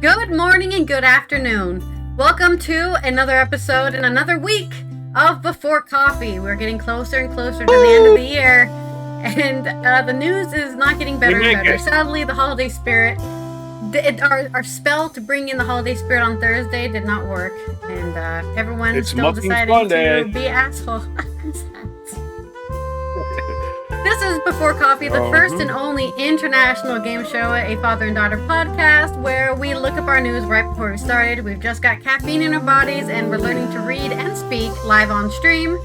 Good morning and good afternoon. Welcome to another episode and another week of Before Coffee. We're getting closer and closer to the end of the year, and the news is not getting better and better. Sadly, the holiday spirit, our spell to bring in the holiday spirit on Thursday did not work, and everyone's still deciding to be assholes. This is Before Coffee, the first and only international game show, a father and daughter podcast, where we look up our news right before we started. We've just got caffeine in our bodies, and we're learning to read and speak live on stream.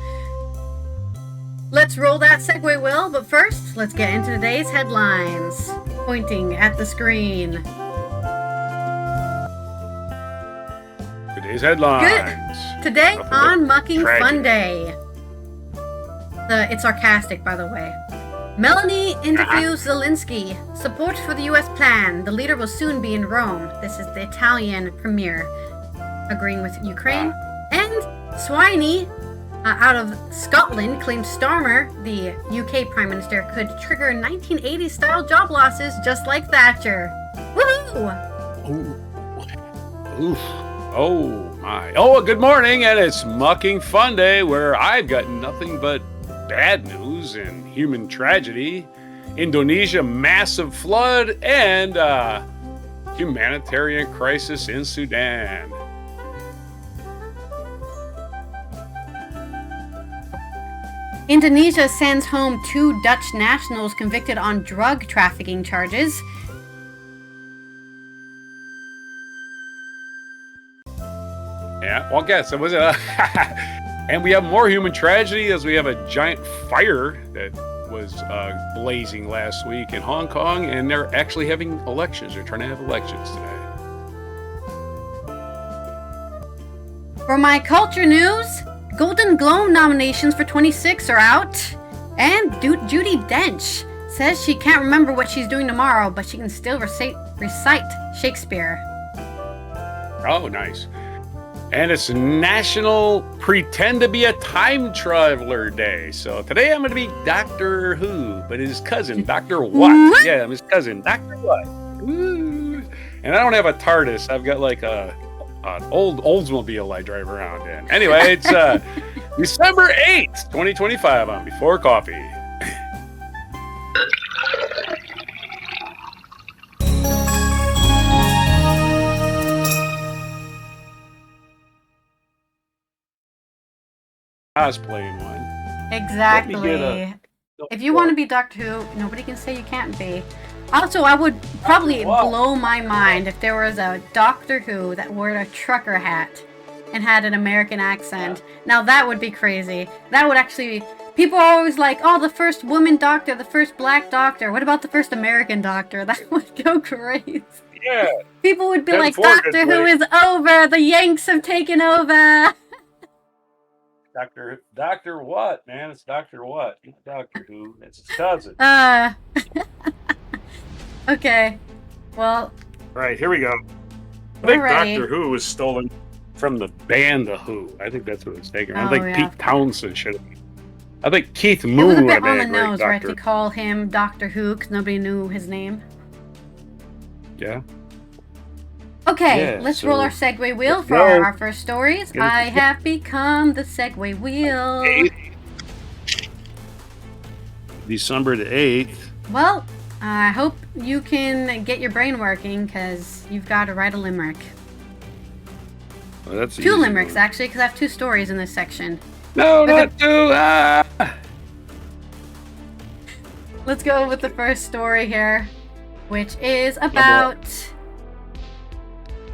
Let's roll that segue, Will, but first, let's get into today's headlines. Pointing at the screen. Today's headlines. Good. Today on Mucking Funday. It's sarcastic, by the way. Melanie interviews Zelensky. Support for the U.S. plan. The leader will soon be in Rome. This is the Italian premier agreeing with Ukraine. And Swiney, out of Scotland, claims Starmer, the UK Prime Minister, could trigger 1980s-style job losses just like Thatcher. Woohoo! Oof. Oh, my. Oh, good morning, and it's Mucking Funday, where I've got nothing but bad news and human tragedy, Indonesia massive flood, and humanitarian crisis in Sudan. Indonesia sends home 2 Dutch nationals convicted on drug trafficking charges. Yeah, well, I guess it was and we have more human tragedy as we have a giant fire that was blazing last week in Hong Kong, and they're actually having elections. They're trying to have elections today. For my culture news, Golden Globe nominations for 26 are out, and Judi Dench says she can't remember what she's doing tomorrow, but she can still recite Shakespeare. Oh, nice. And it's National Pretend to be a Time Traveler Day. So today I'm going to be Doctor Who, but his cousin, Dr. What? Yeah, I'm his cousin, Dr. What? Ooh. And I don't have a TARDIS. I've got like an old Oldsmobile I drive around in. Anyway, it's December 8th, 2025 on Before Coffee. Cosplaying one. Exactly. If you want to be Doctor Who, nobody can say you can't be. Also, I would probably blow my mind if there was a Doctor Who that wore a trucker hat and had an American accent. Now that would be crazy. That would actually... People are always like, oh, the first woman doctor, the first black doctor. What about the first American doctor? That would go crazy. Yeah. People would be like, Doctor Who is over. The Yanks have taken over. Doctor what, man? It's Dr. What? Not Doctor Who. It's his cousin. Okay. Well. Right, here we go. I think Doctor Who was stolen from the band The Who. I think that's what it's taken. I think Pete Townsend should have. I think Keith Moon would have been a great doctor. It was a bit on the nose, right, to call him Doctor Who because nobody knew his name. Yeah. Okay, let's roll our segue wheel for our first stories. I have become the segue wheel. December the 8th. Well, I hope you can get your brain working because you've got to write a limerick. Well, that's 2 limericks, actually, because I have 2 stories in this section. No, not 2! Let's go with the first story here, which is about...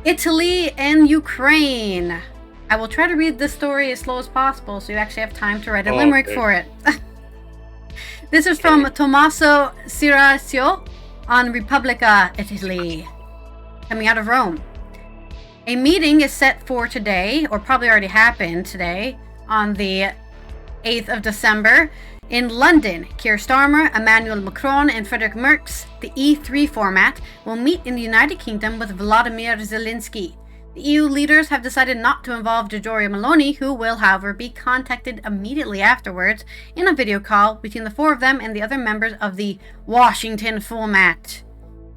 Italy and Ukraine. I will try to read this story as slow as possible so you actually have time to write a limerick for it. This is from Tommaso Ciraccio on Repubblica Italy, coming out of Rome. A meeting is set for today, or probably already happened today, on the 8th of December in London. Keir Starmer, Emmanuel Macron, and Friedrich Merz, the E3 format, will meet in the United Kingdom with Volodymyr Zelensky. The EU leaders have decided not to involve Giorgia Meloni, who will, however, be contacted immediately afterwards in a video call between the 4 of them and the other members of the Washington format.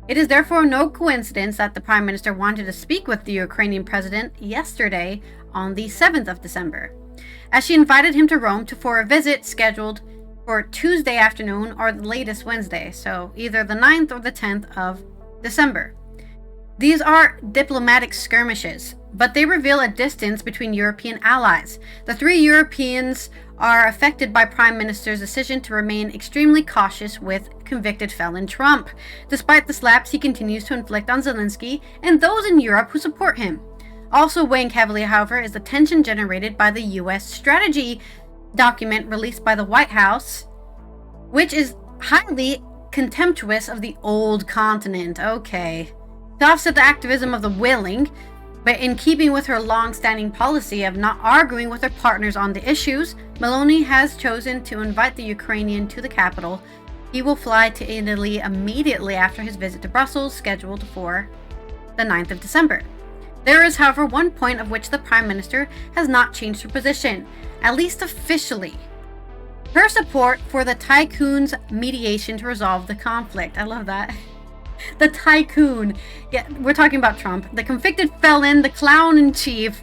It is therefore no coincidence that the Prime Minister wanted to speak with the Ukrainian President yesterday on the 7th of December, as she invited him to Rome for a visit scheduled for Tuesday afternoon or the latest Wednesday, so either the 9th or the 10th of December. These are diplomatic skirmishes, but they reveal a distance between European allies. The three Europeans are affected by Prime Minister's decision to remain extremely cautious with convicted felon Trump, despite the slaps he continues to inflict on Zelensky and those in Europe who support him. Also weighing heavily, however, is the tension generated by the U.S. strategy document released by the White House, which is highly contemptuous of the old continent. Okay. To offset the activism of the willing, but in keeping with her long-standing policy of not arguing with her partners on the issues, Meloni has chosen to invite the Ukrainian to the capital. He will fly to Italy immediately after his visit to Brussels, scheduled for the 9th of December. There is, however, one point of which the Prime Minister has not changed her position, at least officially. Her support for the tycoon's mediation to resolve the conflict. I love that. The tycoon. Yeah, we're talking about Trump. The convicted felon, the clown in chief.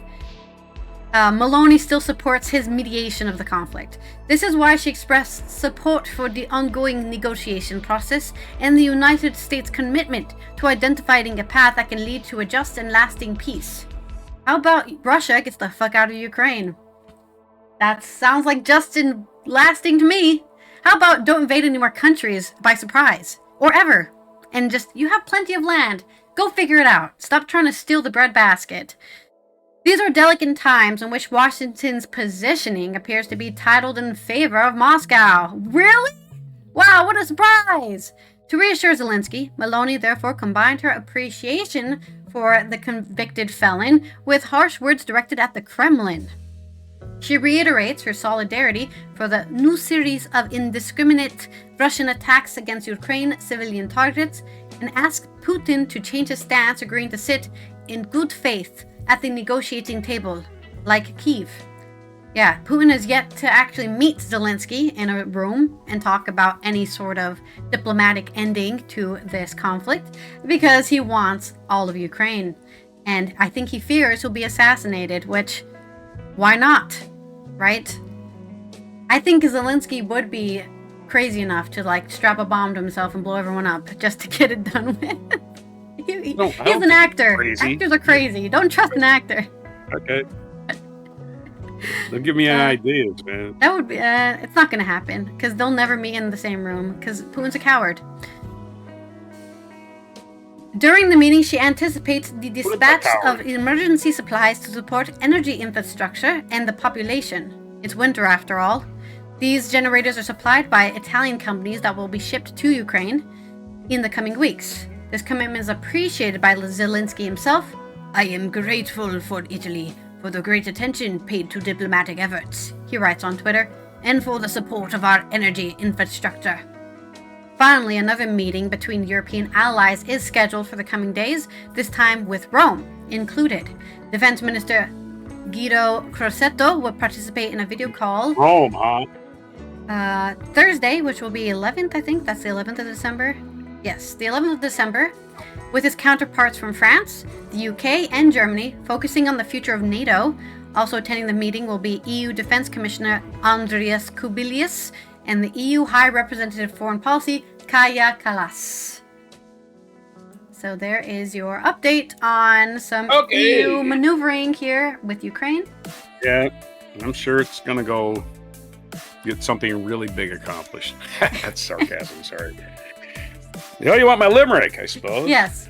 Meloni still supports his mediation of the conflict. This is why she expressed support for the ongoing negotiation process and the United States' commitment to identifying a path that can lead to a just and lasting peace. How about Russia gets the fuck out of Ukraine? That sounds like just and lasting to me. How about don't invade any more countries by surprise? Or ever. And just, you have plenty of land. Go figure it out. Stop trying to steal the breadbasket. These are delicate times in which Washington's positioning appears to be titled in favor of Moscow. Really? Wow, what a surprise! To reassure Zelensky, Meloni therefore combined her appreciation for the convicted felon with harsh words directed at the Kremlin. She reiterates her solidarity for the new series of indiscriminate Russian attacks against Ukraine civilian targets and asks Putin to change his stance, agreeing to sit in good faith at the negotiating table, like Kyiv. Yeah, Putin has yet to actually meet Zelensky in a room and talk about any sort of diplomatic ending to this conflict because he wants all of Ukraine. And I think he fears he'll be assassinated, which, why not? Right? I think Zelensky would be crazy enough to like strap a bomb to himself and blow everyone up just to get it done with. He's an actor. Actors are crazy. Don't trust an actor. Okay. Don't give me any ideas, man. That would be. It's not going to happen because they'll never meet in the same room because Putin's a coward. During the meeting, she anticipates the dispatch of emergency supplies to support energy infrastructure and the population. It's winter after all. These generators are supplied by Italian companies that will be shipped to Ukraine in the coming weeks. This commitment is appreciated by Zelensky himself. I am grateful for Italy for the great attention paid to diplomatic efforts, he writes on Twitter, and for the support of our energy infrastructure. Finally, another meeting between European allies is scheduled for the coming days, this time with Rome included. Defense Minister Guido Crosetto will participate in a video call. Rome, huh? Thursday, which will be 11th, I think. That's the 11th of December. Yes, the 11th of December, with his counterparts from France, the UK, and Germany, focusing on the future of NATO. Also attending the meeting will be EU Defense Commissioner Andrius Kubilius and the EU High Representative Foreign Policy, Kaja Kallas. So there is your update on some EU maneuvering here with Ukraine. Yeah, I'm sure it's going to go get something really big accomplished. That's sarcasm, sorry. You want my limerick, I suppose? Yes.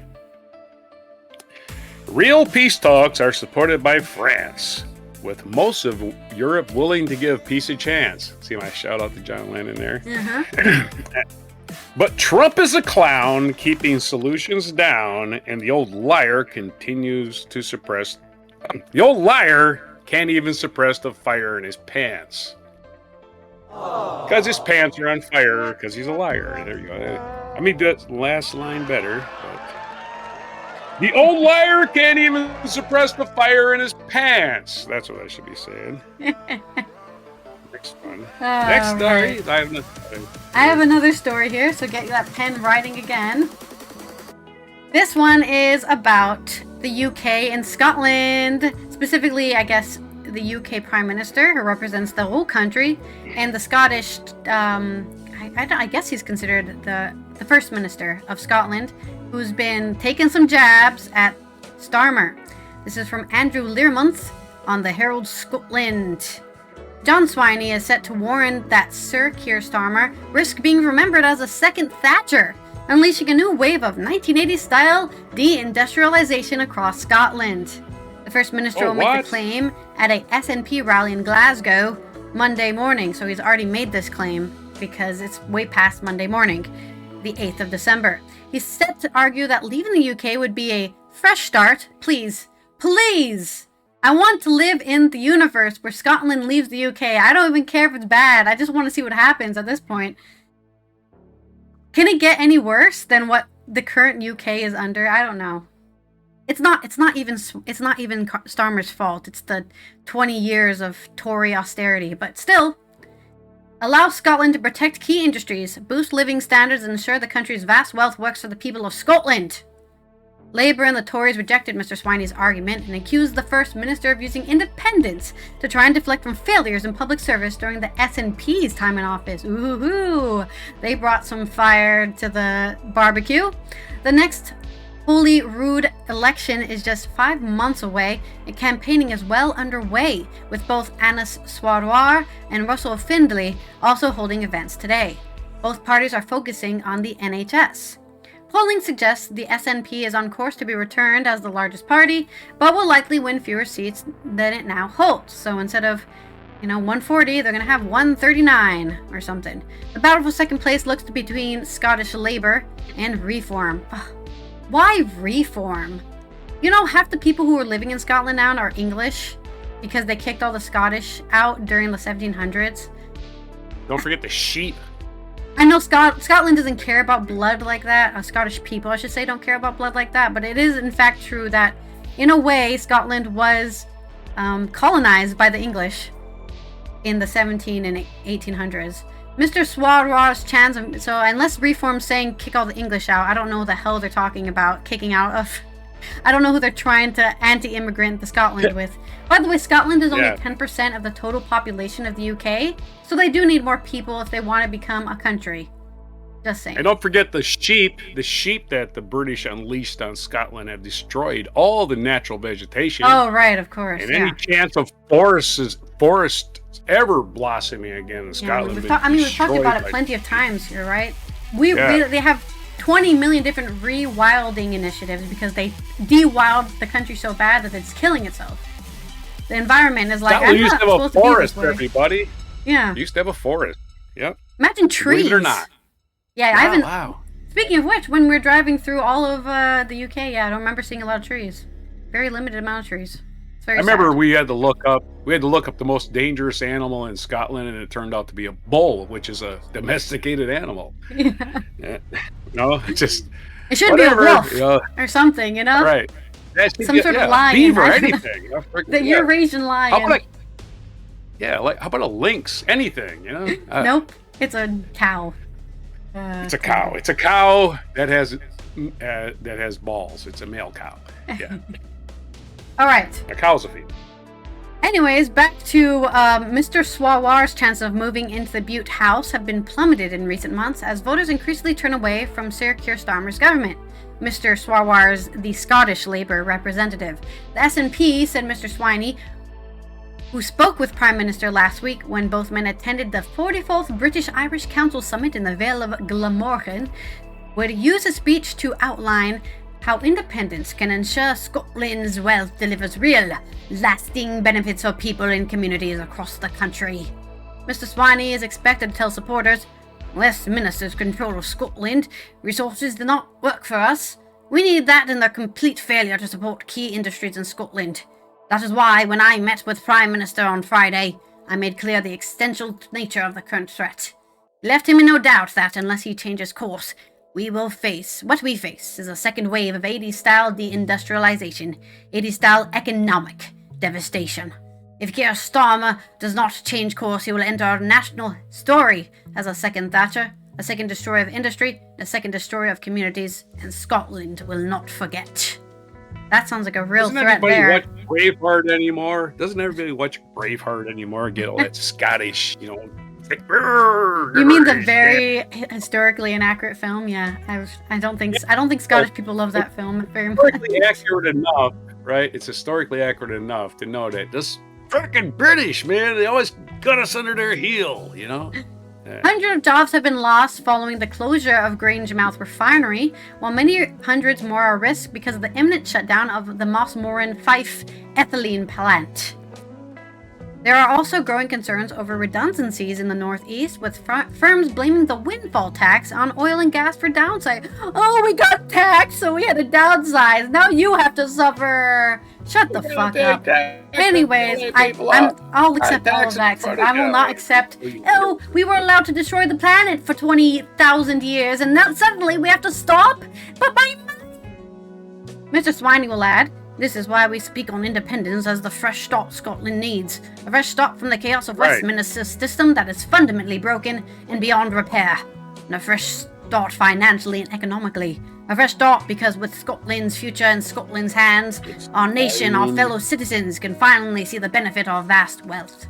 Real peace talks are supported by France, with most of Europe willing to give peace a chance. See my shout out to John Lennon there? Uh-huh. But Trump is a clown, keeping solutions down, and the old liar continues to suppress. The old liar can't even suppress the fire in his pants. Because his pants are on fire, because he's a liar. There you go. Let me do that last line better. But the old liar can't even suppress the fire in his pants. That's what I should be saying. Next one. Next story. Right. I have another story here, so get that pen writing again. This one is about the UK and Scotland. Specifically, I guess, the UK Prime Minister, who represents the whole country, and the Scottish, I guess he's considered the First Minister of Scotland, who's been taking some jabs at Starmer. This is from Andrew Learmonth on the Herald Scotland. John Swiney is set to warn that Sir Keir Starmer risks being remembered as a second Thatcher, unleashing a new wave of 1980s-style deindustrialization across Scotland. The First Minister will make the claim at a SNP rally in Glasgow Monday morning. So he's already made this claim because it's way past Monday morning, the 8th of December. He's set to argue that leaving the UK would be a fresh start. Please, please! I want to live in the universe where Scotland leaves the UK. I don't even care if it's bad. I just want to see what happens at this point. Can it get any worse than what the current UK is under? I don't know. It's not even Starmer's fault. It's the 20 years of Tory austerity, but still. Allow Scotland to protect key industries, boost living standards, and ensure the country's vast wealth works for the people of Scotland. Labour and the Tories rejected Mr. Swiney's argument and accused the First Minister of using independence to try and deflect from failures in public service during the SNP's time in office. Ooh, they brought some fire to the barbecue. The next Holyrood election is just 5 months away, and campaigning is well underway, with both Anas Swarwar and Russell Findlay also holding events today. Both parties are focusing on the NHS. Polling suggests the SNP is on course to be returned as the largest party, but will likely win fewer seats than it now holds. So instead of, 140, they're going to have 139 or something. The battle for second place looks to be between Scottish Labour and Reform. Ugh. Why Reform? Half the people who are living in Scotland now are English because they kicked all the Scottish out during the 1700s. Don't forget the sheep. I know Scotland doesn't care about blood like that. Scottish people, I should say, don't care about blood like that. But it is, in fact, true that, in a way, Scotland was colonized by the English in the 17 and 1800s. Mr. Swarwar's chance of... So, unless Reform's saying kick all the English out, I don't know what the hell they're talking about kicking out of. I don't know who they're trying to anti-immigrant the Scotland with. By the way, Scotland is only 10% of the total population of the UK, so they do need more people if they want to become a country. Just saying. And don't forget the sheep that the British unleashed on Scotland have destroyed all the natural vegetation. Oh, right, of course. And any chance of forests ever blossoming again in Scotland. We've talked about it plenty of times here, right? They have 20 million different rewilding initiatives because they de-wild the country so bad that it's killing itself. The environment is like, Scotland used to have a forest, everybody. Yeah. Used to have a forest. Yep. Imagine trees. Believe it or not. Yeah, Wow. Speaking of which, when we're driving through all of the UK, I don't remember seeing a lot of trees. Very limited amount of trees. It's very remember sad. we had to look up the most dangerous animal in Scotland, and it turned out to be a bull, which is a domesticated animal. Yeah. No, just it should be a wolf or something, Right. Some sort of lion. Beaver, anything. The Eurasian lion. How about a lynx? Anything, Nope. It's a cow. It's a cow. It's a cow that has balls. It's a male cow. Yeah. All right. A cow's a female. Anyways, back to Mr. Swarwar's chance of moving into the Butte House have been plummeted in recent months as voters increasingly turn away from Sir Keir Starmer's government. Mr. Swarwar is the Scottish Labour representative. The SNP said Mr. Swiney, who spoke with Prime Minister last week when both men attended the 44th British-Irish Council Summit in the Vale of Glamorgan, would use a speech to outline how independence can ensure Scotland's wealth delivers real, lasting benefits for people and communities across the country. Mr. Swiney is expected to tell supporters, "Unless ministers control Scotland, resources do not work for us. We need that in their complete failure to support key industries in Scotland. That is why, when I met with Prime Minister on Friday, I made clear the existential nature of the current threat. It left him in no doubt that, unless he changes course, what we face is a second wave of 80s-style deindustrialization, 80s-style economic devastation. If Keir Starmer does not change course, he will enter our national story as a second Thatcher, a second destroyer of industry, a second destroyer of communities, and Scotland will not forget. That sounds like a real threat there. Doesn't everybody watch Braveheart anymore? Doesn't everybody watch Braveheart anymore? Get all that Scottish, you mean the very historically inaccurate film? Yeah, I don't think Scottish people love that film very much. Historically accurate enough, right? It's historically accurate enough to know that this freaking British, man, they always got us under their heel, Yeah. Hundreds of jobs have been lost following the closure of Grangemouth Refinery, while many hundreds more are at risk because of the imminent shutdown of the Mossmoran Fife ethylene plant. There are also growing concerns over redundancies in the Northeast, with firms blaming the windfall tax on oil and gas for downside. Oh, we got taxed, so we had to downsize. Now you have to suffer. Shut the fuck up. Anyways, I'll accept all of that. I will not accept, oh, we were allowed to destroy the planet for 20,000 years, and now suddenly we have to stop? But my money! Mr. Swiney will add, this is why we speak on independence as the fresh start Scotland needs. A fresh start from the chaos of Westminster's system that is fundamentally broken and beyond repair. And a fresh start financially and economically. A fresh start because with Scotland's future in Scotland's hands, our nation, our fellow citizens can finally see the benefit of vast wealth.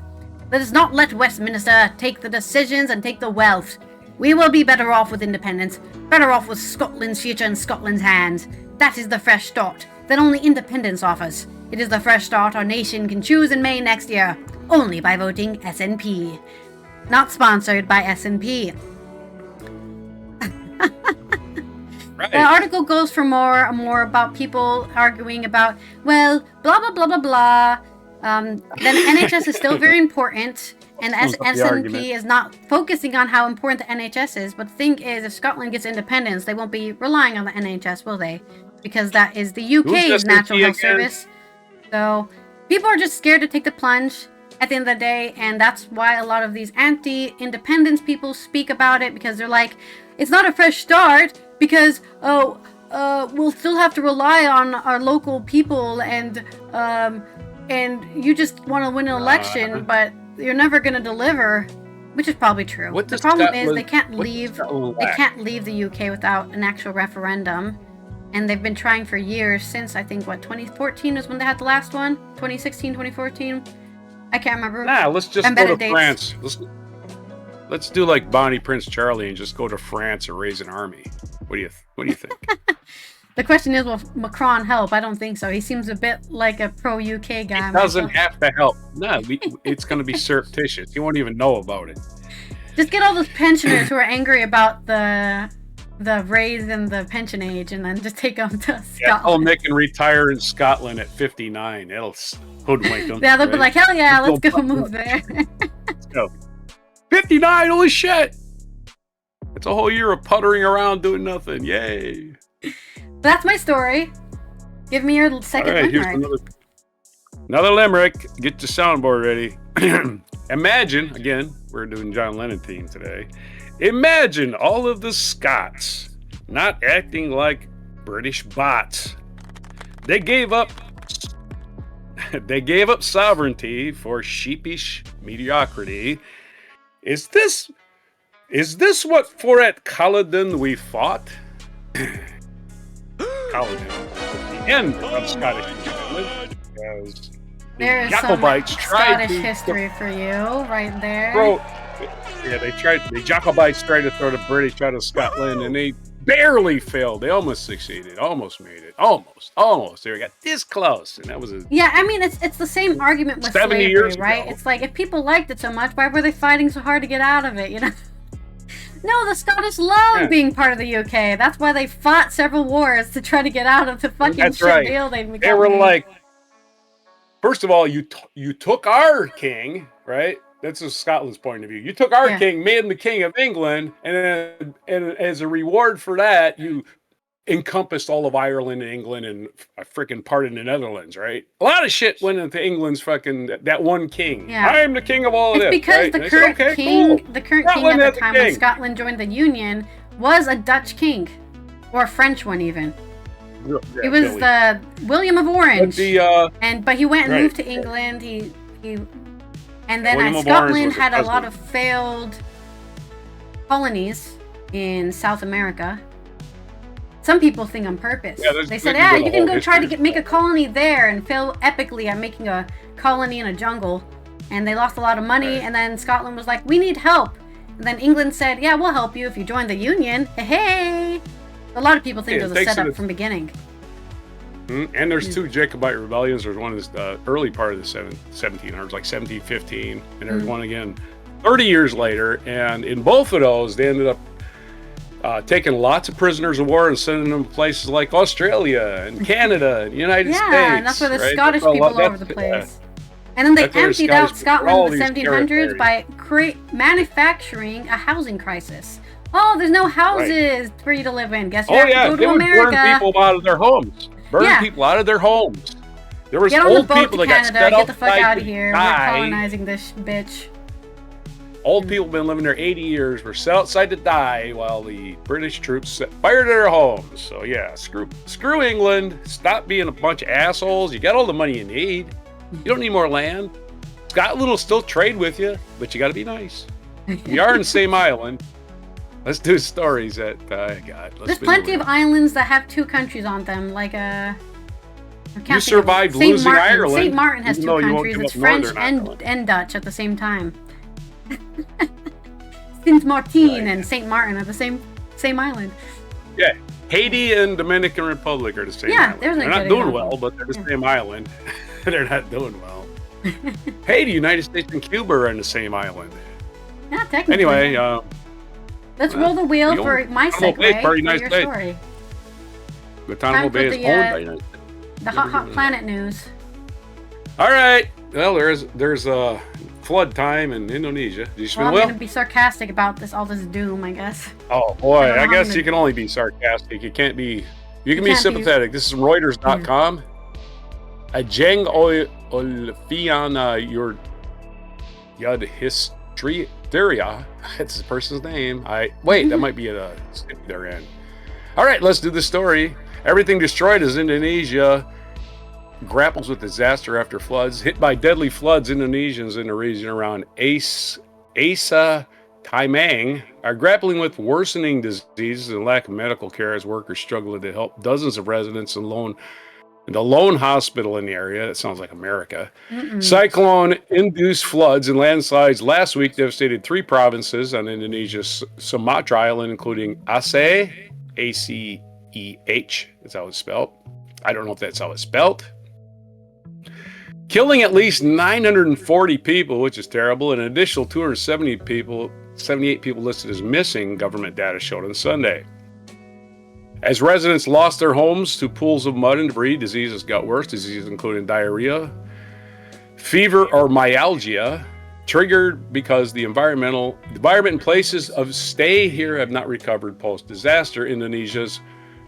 Let us not let Westminster take the decisions and take the wealth. We will be better off with independence, better off with Scotland's future in Scotland's hands. That is the fresh start that only independence offers. It is the fresh start our nation can choose in May next year, only by voting SNP. Not sponsored by SNP. Right. The article goes for more about people arguing about, well, blah, blah, blah, blah, blah. Then NHS is still very important, and SNP is not focusing on how important the NHS is. But the thing is, if Scotland gets independence, they won't be relying on the NHS, will they? Because that is the UK's natural health service. So people are just scared to take the plunge at the end of the day, and that's why a lot of these anti-independence people speak about it, because they're like, it's not a fresh start because we'll still have to rely on our local people, and you just want to win an election, but you're never going to deliver, which is probably true. The problem is they can't leave the UK without an actual referendum. And they've been trying for years since, I think, 2014 is when they had the last one? 2016, 2014? I can't remember. Nah, let's just go to France. Let's do like Bonnie Prince Charlie and just go to France and raise an army. What do you think? The question is, will Macron help? I don't think so. He seems a bit like a pro-UK guy. He doesn't have to help. No, it's going to be surreptitious. He won't even know about it. Just get all those pensioners who are angry about the raise in the pension age, and then just take them to Scotland. Yeah, Nick can retire in Scotland at 59. That'll hoodwink them. Yeah, they'll be like, hell yeah, let's go move there. Let's go. 59, holy shit! It's a whole year of puttering around doing nothing. Yay! That's my story. Give me your second limerick. Here's another limerick. Get your soundboard ready. Imagine, again, we're doing John Lennon theme today. Imagine all of the Scots not acting like British bots. They gave up sovereignty for sheepish mediocrity. Is this what for at Culloden we fought? Culloden, the end of Scottish independence, as there's Jacobites some tried Scottish history for you right there. The Jacobites tried to throw the British out of Scotland, and they barely failed. They almost succeeded, almost made it, almost. They got this close, and that was Yeah, I mean, it's the same argument with 70 slavery, years right? ago. It's like, if people liked it so much, why were they fighting so hard to get out of it? No, the Scottish love being part of the UK. That's why they fought several wars to try to get out of the fucking deal they became. They were like, first of all, you took our king, right? That's Scotland's point of view. You took our king, made him the king of England, and as a reward for that, you encompassed all of Ireland and England and a freaking part of the Netherlands, right? A lot of shit went into England's that one king. Yeah. I am the king of all of this. It's because right? the current king at the time when Scotland joined the Union was a Dutch king, or a French one even. Yeah, he was the William of Orange, but he went and moved to England. And then Scotland had a lot of failed colonies, in South America. Some people think on purpose. Yeah, they said, yeah, you can go try to make a colony there and fail epically at making a colony in a jungle. And they lost a lot of money. And then Scotland was like, we need help. And then England said, yeah, we'll help you if you join the Union. Hey! A lot of people think it was a setup from the beginning. And there's two Jacobite rebellions. There's one in the early part of the 1700s, like 1715. And there's one again 30 years later. And in both of those, they ended up taking lots of prisoners of war and sending them to places like Australia and Canada and the United States. Yeah, and that's where the Scottish people all over the place. And then they emptied out Scotland in the 1700s by manufacturing a housing crisis. Oh, there's no houses for you to live in. Guess you have to go to America. Burn people out of their homes. People out of their homes. There was get old people that got set get the fuck out of here. We're colonizing this bitch. Old people been living there 80 years, were set outside to die while the British troops set fire to their homes. So yeah, screw England. Stop being a bunch of assholes. You got all the money you need. You don't need more land. Scotland will still trade with you, but you got to be nice. We are in the same island. Let's do stories that, there's plenty of islands that have two countries on them, like you survived losing Ireland. St. Martin has two countries. It's French and Dutch at the same time. Saint Martin and Saint Martin are the same island. Yeah, Haiti and Dominican Republic are the same island. They're not doing well, but they're the same island. They're not doing well. Haiti, United States, and Cuba are in the same island. Yeah, technically. Anyway, let's roll the wheel for my segue for your story. Guantanamo Bay is owned by United States. The hot planet news. All right. Well, there's a flood time in Indonesia. Did you spin I'm well? going to be sarcastic about all this doom, I guess. Oh boy, I guess you can only be sarcastic. You can be sympathetic. This is from Reuters.com. Ajeng Olfiana your Yud Hysteria. That's the person's name. That might be a city they're in. All right, let's do the story. Everything destroyed as Indonesia grapples with disaster after floods. Hit by deadly floods, Indonesians in the region around Asa Timang are grappling with worsening diseases and lack of medical care as workers struggle to help dozens of residents in the lone hospital in the area. That sounds like America. Cyclone-induced floods and landslides last week devastated 3 provinces on Indonesia's Sumatra Island, including Aceh, A-C-E-H, that's how it's spelled. I don't know if that's how it's spelled. Killing at least 940 people, which is terrible, and an additional 78 people listed as missing, government data showed on Sunday. As residents lost their homes to pools of mud and debris, diseases got worse. Diseases including diarrhea, fever, or myalgia, triggered because the environment and places of stay here have not recovered post-disaster, Indonesia's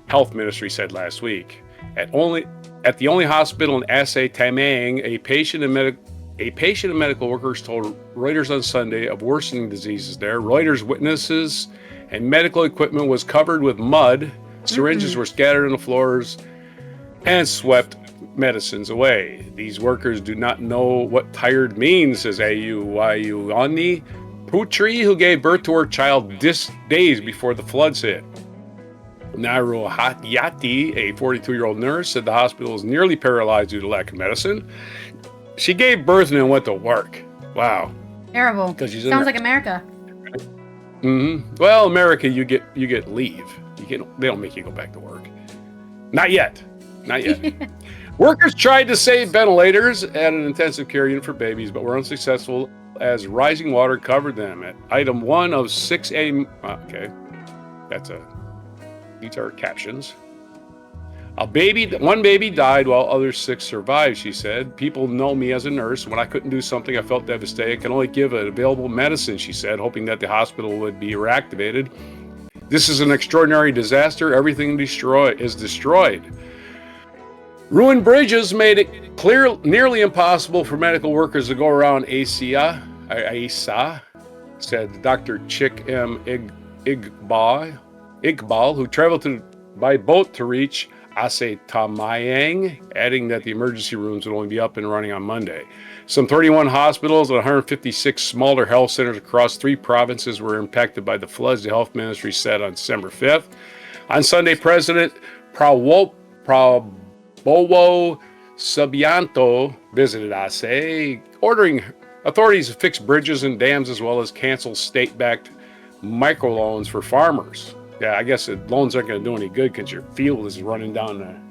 health ministry said last week. At the only hospital in Aceh Timang, a patient and medical workers told Reuters on Sunday of worsening diseases there. Reuters witnesses and medical equipment was covered with mud. Syringes were scattered on the floors and swept medicines away. These workers do not know what tired means, says Ayuwayuani Putri, who gave birth to her child days before the floods hit. Naru Hatyati, a 42-year-old nurse, said the hospital was nearly paralyzed due to lack of medicine. She gave birth and then went to work. Wow. Terrible. Sounds like America. Well, America, you get leave. They don't make you go back to work. Not yet. Workers tried to save ventilators at an intensive care unit for babies, but were unsuccessful as rising water covered them. At item 1 of 6A. Okay. These are captions. One baby died while others 6 survived, she said. People know me as a nurse. When I couldn't do something, I felt devastated. I can only give available medicine, she said, hoping that the hospital would be reactivated. This is an extraordinary disaster. Everything is destroyed. Ruined bridges made it nearly impossible for medical workers to go around Asa, said Dr. Chick M. Iqbal, who traveled by boat to reach Tamayang, adding that the emergency rooms would only be up and running on Monday. Some 31 hospitals and 156 smaller health centers across 3 provinces were impacted by the floods, the health ministry said on December 5th. On Sunday, President Prabowo Subianto visited Aceh, ordering authorities to fix bridges and dams as well as cancel state-backed microloans for farmers. Yeah, I guess the loans aren't going to do any good because your field is running down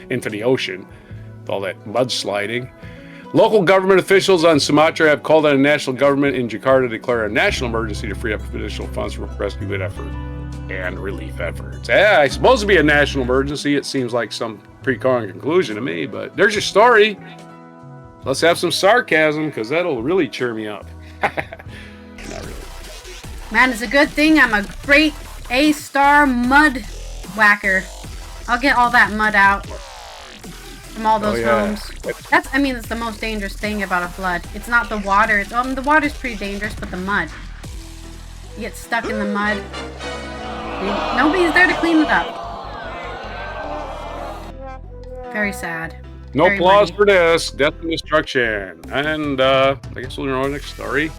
into the ocean with all that mudsliding. Local government officials on Sumatra have called on the national government in Jakarta to declare a national emergency to free up additional funds for rescue effort and relief efforts. Yeah, it's supposed to be a national emergency. It seems like some preconceived conclusion to me, but there's your story. Let's have some sarcasm because that'll really cheer me up. Not really. Man, it's a good thing I'm a great A-star mud whacker. I'll get all that mud out from all those homes. It's the most dangerous thing about a flood. It's not the water. The water's pretty dangerous, but the mud. You get stuck in the mud. Nobody's there to clean it up. Very sad. No applause for this. Death and destruction. And I guess we'll know our next story.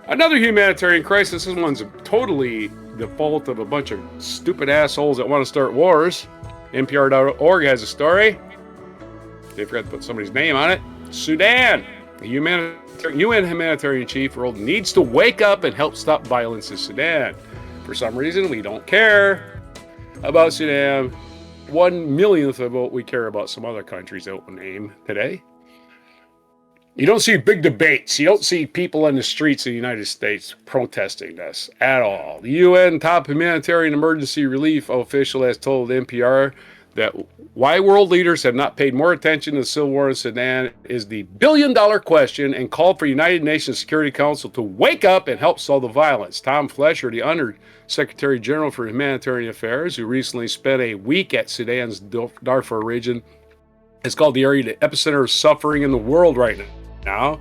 Another humanitarian crisis. This one's totally the fault of a bunch of stupid assholes that want to start wars. NPR.org has a story. They forgot to put somebody's name on it. Sudan. The UN humanitarian chief world needs to wake up and help stop violence in Sudan. For some reason, we don't care about Sudan. 1/millionth of what we care about some other countries that we'll name today. You don't see big debates. You don't see people in the streets of the United States protesting this at all. The UN top humanitarian emergency relief official has told NPR that why world leaders have not paid more attention to the civil war in Sudan is the billion-dollar question, and called for United Nations Security Council to wake up and help solve the violence. Tom Fletcher, the Under-Secretary General for Humanitarian Affairs, who recently spent a week at Sudan's Darfur region, has called the area the epicenter of suffering in the world right now.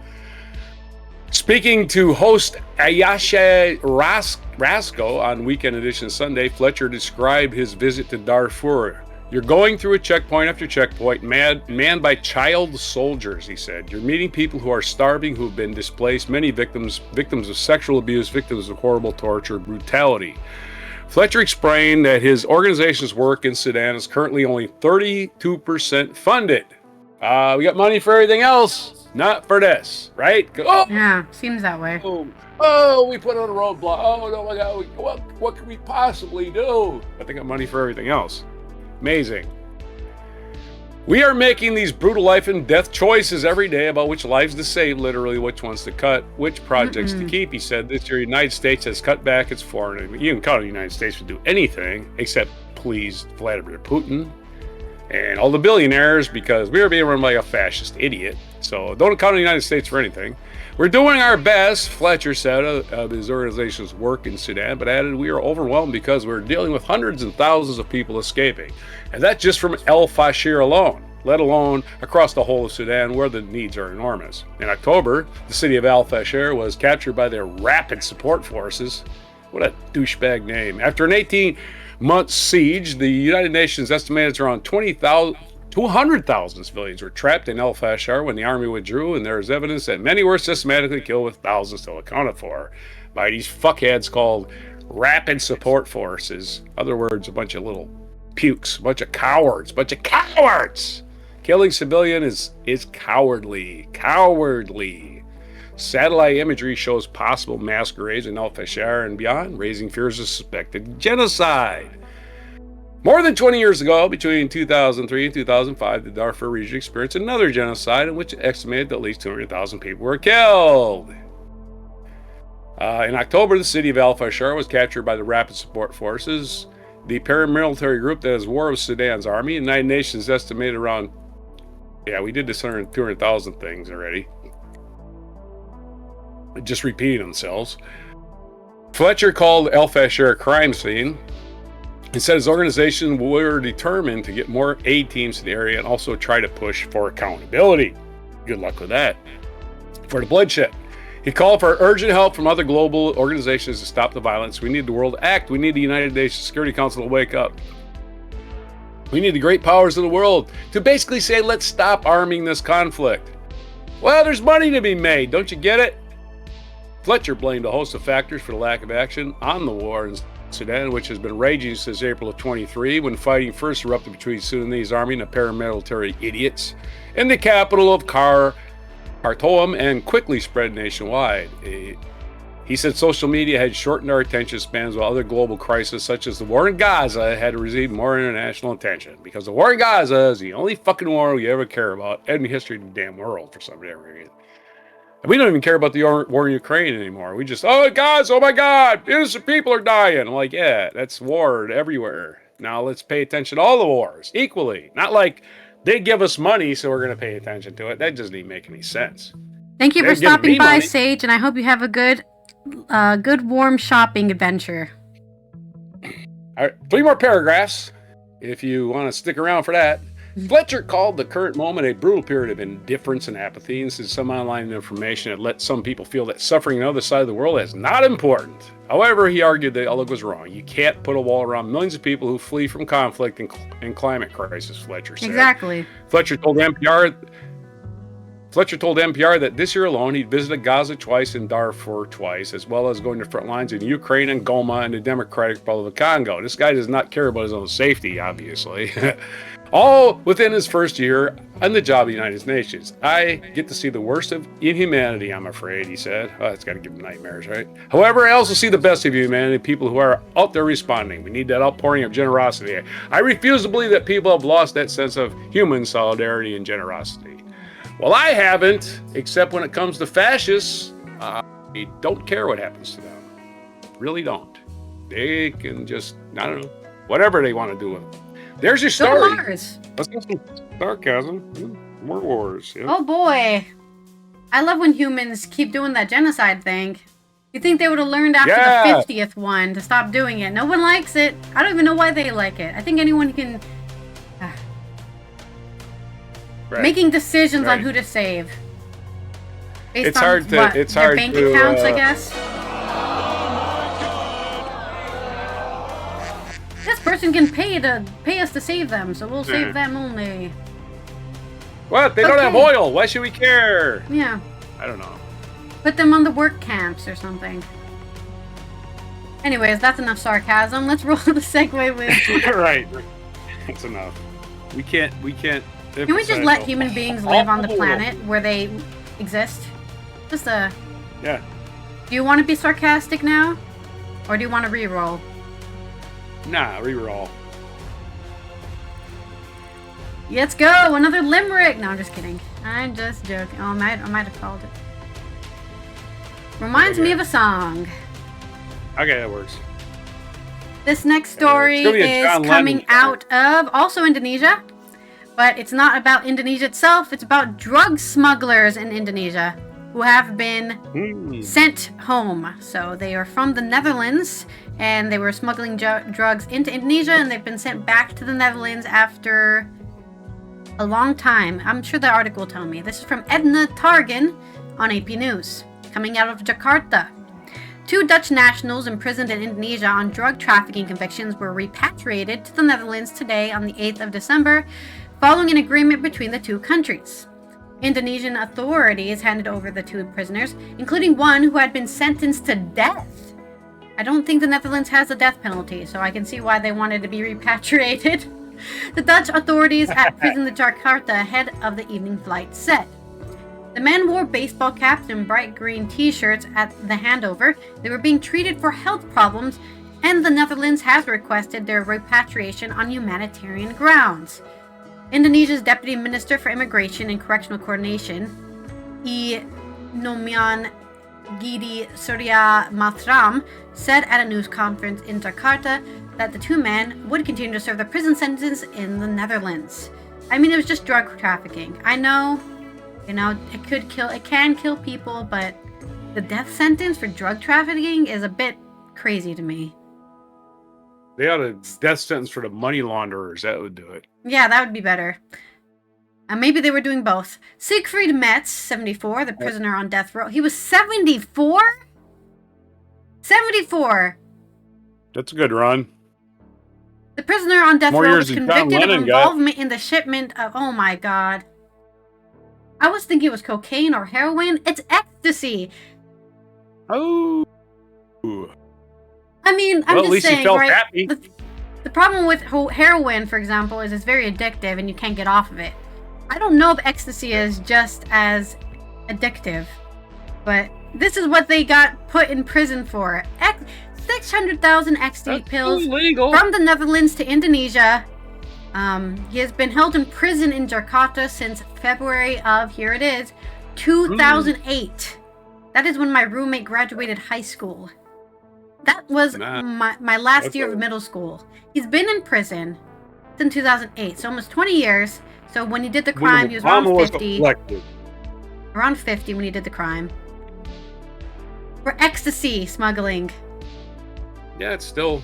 Speaking to host Ayesha Rasco on Weekend Edition Sunday, Fletcher described his visit to Darfur. You're going through a checkpoint after checkpoint, manned by child soldiers, he said. You're meeting people who are starving, who have been displaced, many victims of sexual abuse, victims of horrible torture, brutality. Fletcher explained that his organization's work in Sudan is currently only 32% funded. We got money for everything else, not for this, right? Oh! Yeah, seems that way. Oh, we put on a roadblock. Oh, no, my God, what can we possibly do? But they got money for everything else. Amazing. We are making these brutal life and death choices every day about which lives to save, literally which ones to cut, which projects to keep. He said this year the United States has cut back its foreign. You can count on the United States to do anything except please Vladimir Putin and all the billionaires, because we are being run by a fascist idiot. So don't count on the United States for anything. We're doing our best, Fletcher said of his organization's work in Sudan, but added we are overwhelmed because we're dealing with hundreds and thousands of people escaping. And that's just from El Fasher alone, let alone across the whole of Sudan where the needs are enormous. In October, the city of El Fasher was captured by their Rapid Support Forces. What a douchebag name. After an 18-month siege, the United Nations estimated around 200,000 civilians were trapped in El Fasher when the army withdrew, and there is evidence that many were systematically killed, with thousands still accounted for by these fuckheads called Rapid Support Forces. In other words, a bunch of little pukes, a bunch of cowards. Killing civilian is cowardly. Satellite imagery shows possible mass graves in El Fasher and beyond, raising fears of suspected genocide. More than 20 years ago, between 2003 and 2005, the Darfur region experienced another genocide in which it estimated that at least 200,000 people were killed. In October, the city of El Fasher was captured by the Rapid Support Forces, the paramilitary group that is war with Sudan's army. The United Nations estimated around, we did this 200,000 things already. Just repeating themselves. Fletcher called El Fasher a crime scene. He said his organization were determined to get more aid teams to the area and also try to push for accountability. Good luck with that. For the bloodshed. He called for urgent help from other global organizations to stop the violence. We need the world to act. We need the United Nations Security Council to wake up. We need the great powers of the world to basically say, let's stop arming this conflict. Well, there's money to be made, don't you get it? Fletcher blamed a host of factors for the lack of action on the war in Sudan, which has been raging since April of 23, when fighting first erupted between Sudanese army and the paramilitary idiots in the capital of Khartoum and quickly spread nationwide. He said social media had shortened our attention spans while other global crises such as the war in Gaza had received more international attention, because the war in Gaza is the only fucking war we ever care about in the history of the damn world for some damn reason. And we don't even care about the war in Ukraine anymore. We just, oh Gaza, oh my God, innocent people are dying. I'm like, yeah, that's war everywhere. Now let's pay attention to all the wars equally. Not like they give us money, so we're going to pay attention to it. That doesn't even make any sense. Thank you for stopping by, Sage, and I hope you have a good warm shopping adventure. All right, 3 more paragraphs, if you want to stick around for that. Fletcher called the current moment a brutal period of indifference and apathy, and said some online information had let some people feel that suffering on the other side of the world is not important. However, he argued that all was wrong. You can't put a wall around millions of people who flee from conflict and climate crisis, Fletcher said. Exactly. Fletcher told NPR that this year alone he'd visited Gaza twice and Darfur twice, as well as going to front lines in Ukraine and Goma and the Democratic Republic of Congo. This guy does not care about his own safety, obviously. All within his first year on the job of the United Nations. I get to see the worst of inhumanity, I'm afraid, he said. Oh, it's got to give him nightmares, right? However, I also see the best of humanity, people who are out there responding. We need that outpouring of generosity. I refuse to believe that people have lost that sense of human solidarity and generosity. Well, I haven't, except when it comes to fascists. I don't care what happens to them. Really don't. They can just, I don't know, whatever they want to do with them. There's your story. Go to Mars. Let's get some sarcasm. More wars. Yeah. Oh boy. I love when humans keep doing that genocide thing. You think they would have learned after the 50th one to stop doing it. No one likes it. I don't even know why they like it. I think anyone can... Right. Making decisions on who to save. Based it's on hard to, what? it's Their hard bank to, accounts, I guess. This person can pay us to save them, so we'll save them only. What? They don't have oil. Why should we care? Yeah. I don't know. Put them on the work camps or something. Anyways, that's enough sarcasm. Let's roll the segue with... Right. That's enough. We can't... Can we just let human beings live on the planet where they exist? Just Yeah. Do you want to be sarcastic now? Or do you want to re-roll? Nah, re-roll. Let's go! Another limerick! No, I'm just kidding. I'm just joking. Oh, I might have called it. Reminds me of a song. Okay, that works. This next story is coming out of also Indonesia. But it's not about Indonesia itself. It's about drug smugglers in Indonesia who have been sent home. So they are from the Netherlands, and they were smuggling drugs into Indonesia, and they've been sent back to the Netherlands after a long time. I'm sure the article will tell me. This is from Edna Targan on AP News, coming out of Jakarta. 2 Dutch nationals imprisoned in Indonesia on drug trafficking convictions were repatriated to the Netherlands today on the 8th of December, following an agreement between the 2 countries. Indonesian authorities handed over the 2 prisoners, including one who had been sentenced to death. I don't think the Netherlands has a death penalty, so I can see why they wanted to be repatriated. The Dutch authorities at prison in Jakarta ahead of the evening flight said. The men wore baseball caps and bright green t-shirts at the handover. They were being treated for health problems, and the Netherlands has requested their repatriation on humanitarian grounds. Indonesia's Deputy Minister for Immigration and Correctional Coordination, I Nomian Gidi Surya Mathram, said at a news conference in Jakarta that the 2 men would continue to serve their prison sentence in the Netherlands. I mean, it was just drug trafficking. I know, it can kill people, but the death sentence for drug trafficking is a bit crazy to me. They ought a death sentence for the money launderers. That would do it. Yeah, that would be better. Maybe they were doing both. Siegfried Metz, 74, the prisoner on death row. He was 74? 74! That's a good run. The prisoner on death More row years was than John convicted of Lennon got. involvement in the shipment of, oh my god. I was thinking it was cocaine or heroin. It's ecstasy. Oh. I mean, I'm Well, at just least he saying, felt right? happy. The problem with heroin, for example, is it's very addictive and you can't get off of it. I don't know if ecstasy is just as addictive, but this is what they got put in prison for. 600,000 ecstasy pills illegal. From the Netherlands to Indonesia. He has been held in prison in Jakarta since February of, here it is, 2008. That is when my roommate graduated high school. That was my last year of middle school. He's been in prison since 2008, so almost 20 years. So when he did the crime, he was around 50. Around 50 when he did the crime. For ecstasy smuggling. Yeah, it's still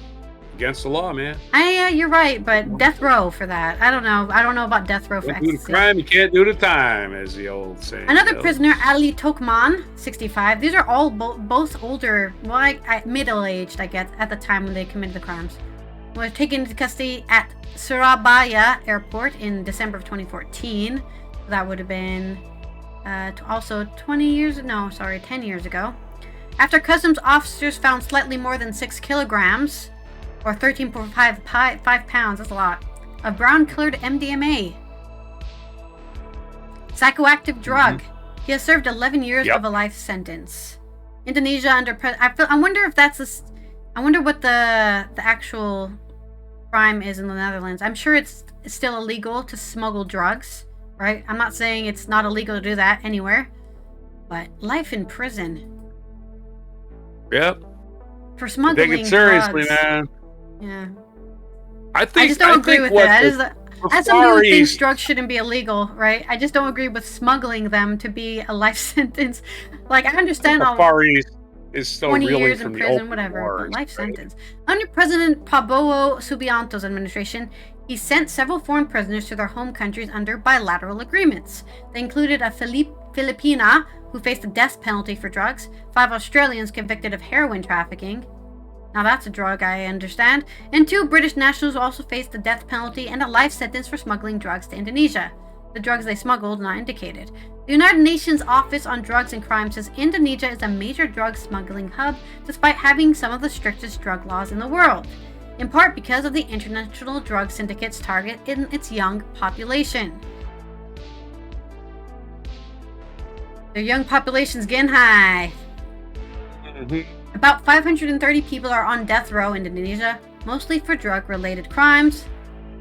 against the law, man. Yeah, you're right, but death row for that. I don't know. I don't know about death row for Don't do ecstasy. the crime, you can't do the time, as the old saying. Another prisoner, Ali Tokman, 65. These are all both older, well, middle-aged, I guess, at the time when they committed the crimes. Was taken into custody at Surabaya Airport in December of 2014. That would have been also 10 years ago. After customs officers found slightly more than 6 kilograms, or 13.5 pounds, that's a lot, of brown-colored MDMA. Psychoactive drug. He has served 11 years of a life sentence. Indonesia I wonder if that's I wonder what the actual crime is in the Netherlands. I'm sure it's still illegal to smuggle drugs, right? I'm not saying it's not illegal to do that anywhere, but life in prison. Yep. For smuggling Take it seriously, drugs. man. Yeah. I just don't agree with it. As someone who thinks drugs shouldn't be illegal, right? I just don't agree with smuggling them to be a life sentence. Like, I understand the Far East is still 20 reeling years from in the prison, open whatever, wars, but life right? sentence. Under President Prabowo Subianto's administration, he sent several foreign prisoners to their home countries under bilateral agreements. They included a Filipina who faced the death penalty for drugs, 5 Australians convicted of heroin trafficking. Now that's a drug, I understand. And 2 British nationals who also faced the death penalty and a life sentence for smuggling drugs to Indonesia. The drugs they smuggled not indicated. The United Nations Office on Drugs and Crime says Indonesia is a major drug smuggling hub despite having some of the strictest drug laws in the world, in part because of the international drug syndicates target in its young population. Their young population's getting high. About 530 people are on death row in Indonesia, mostly for drug-related crimes.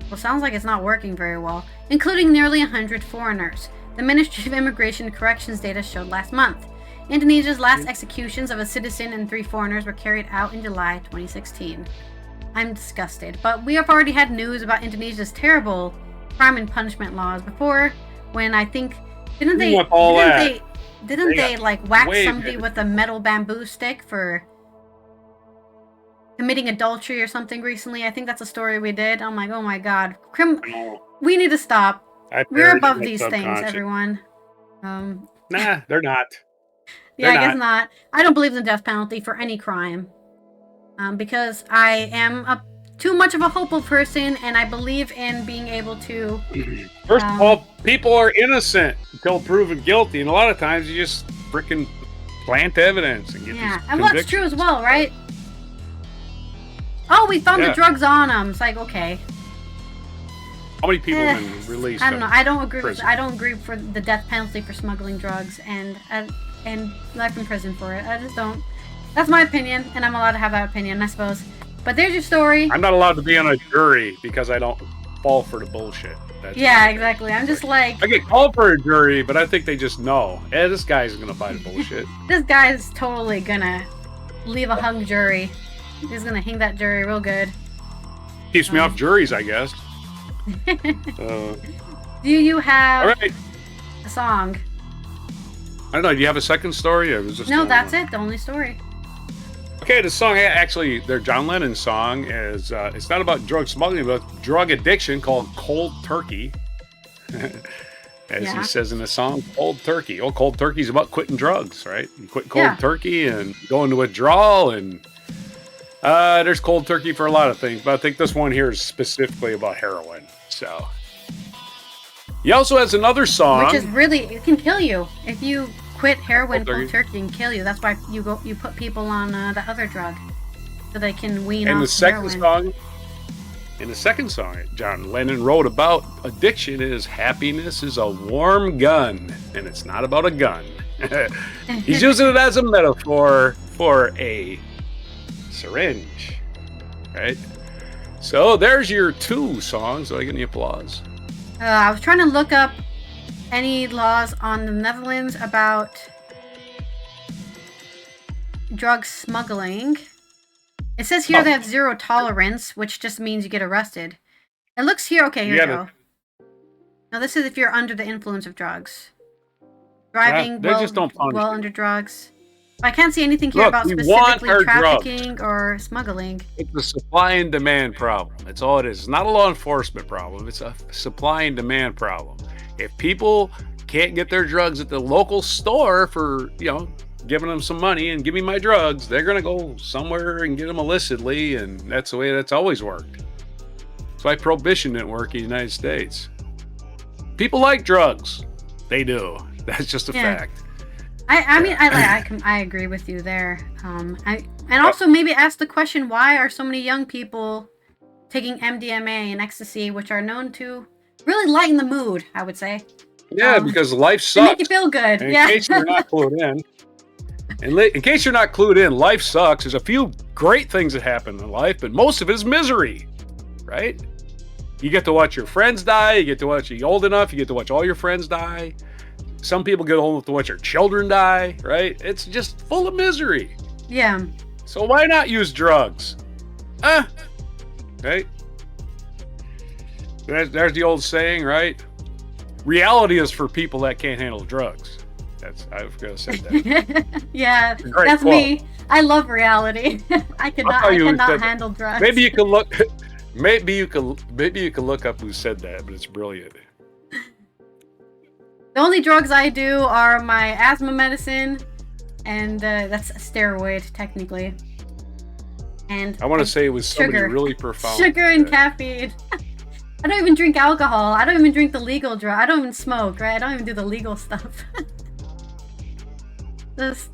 Well, sounds like it's not working very well, including nearly 100 foreigners. The Ministry of Immigration and Corrections data showed last month. Indonesia's last executions of a citizen and 3 foreigners were carried out in July 2016. I'm disgusted, but we have already had news about Indonesia's terrible crime and punishment laws before, when I think, didn't they like whack somebody with a metal bamboo stick for committing adultery or something recently? I think that's a story we did. I'm like, oh my god. We need to stop. We're above these things, everyone. Nah, they're not. Yeah, I guess not. I don't believe in the death penalty for any crime. Because I am too much of a hopeful person, and I believe in being able to... First of all, people are innocent until proven guilty, and a lot of times you just freaking plant evidence and get these and what's true as well, right? Oh, we found the drugs on them. It's like, okay. How many people have been released? I don't know. I don't agree for the death penalty for smuggling drugs and life in prison for it. I just don't. That's my opinion, and I'm allowed to have that opinion, I suppose. But there's your story. I'm not allowed to be on a jury because I don't fall for the bullshit. Exactly. I'm just like... I get called for a jury, but I think they just know. This guy's going to buy the bullshit. This guy's totally going to leave a hung jury. He's going to hang that jury real good. Keeps me off juries, I guess. Do you have a song? I don't know. Do you have a second story? Or was no, that's it. The only story. Okay, the song, actually, their John Lennon song is, it's not about drug smuggling, but drug addiction, called Cold Turkey. As he says in the song, Cold Turkey. Oh, Cold Turkey is about quitting drugs, right? You quit cold turkey and go into withdrawal, and There's cold turkey for a lot of things, but I think this one here is specifically about heroin. So he also has another song, which is really, it can kill you if you quit heroin. Cold turkey can kill you. That's why you put people on the other drug so they can wean off heroin. In the second song, John Lennon wrote about addiction is happiness is a warm gun, and it's not about a gun. He's using it as a metaphor for a syringe, right? So there's your 2 songs. Do I get any applause? I was trying to look up any laws on the Netherlands about drug smuggling. It says here they have zero tolerance, which just means you get arrested. It looks here. Okay, here we go. Now this is if you're under the influence of drugs. Driving while under drugs. I can't see anything here about specifically trafficking or smuggling. It's a supply and demand problem. That's all it is. It's not a law enforcement problem. It's a supply and demand problem. If people can't get their drugs at the local store for, giving them some money and give me my drugs, they're going to go somewhere and get them illicitly, and that's the way that's always worked. That's why prohibition didn't work in the United States. People like drugs. They do. That's just a fact. I mean, I agree with you there. And also maybe ask the question, why are so many young people taking MDMA and ecstasy, which are known to really lighten the mood, I would say. Yeah, because life sucks. Make you feel good. And in case you're not clued in, in case you're not clued in, life sucks. There's a few great things that happen in life, but most of it is misery, right? You get to watch your friends die. You get to watch, you're old enough, you get to watch all your friends die. Some people get old enough to watch their children die, right? It's just full of misery. Yeah. So why not use drugs? Right? There's the old saying, right? Reality is for people that can't handle drugs. I've got to say that. Yeah, that's quote. Me. I love reality. I cannot handle drugs. Maybe you can look. Maybe you can look up who said that, but it's brilliant. The only drugs I do are my asthma medicine, and that's a steroid technically. And I want to say it was somebody really profound. Sugar and caffeine. I don't even drink alcohol. I don't even drink the legal drug. I don't even smoke, right? I don't even do the legal stuff. Just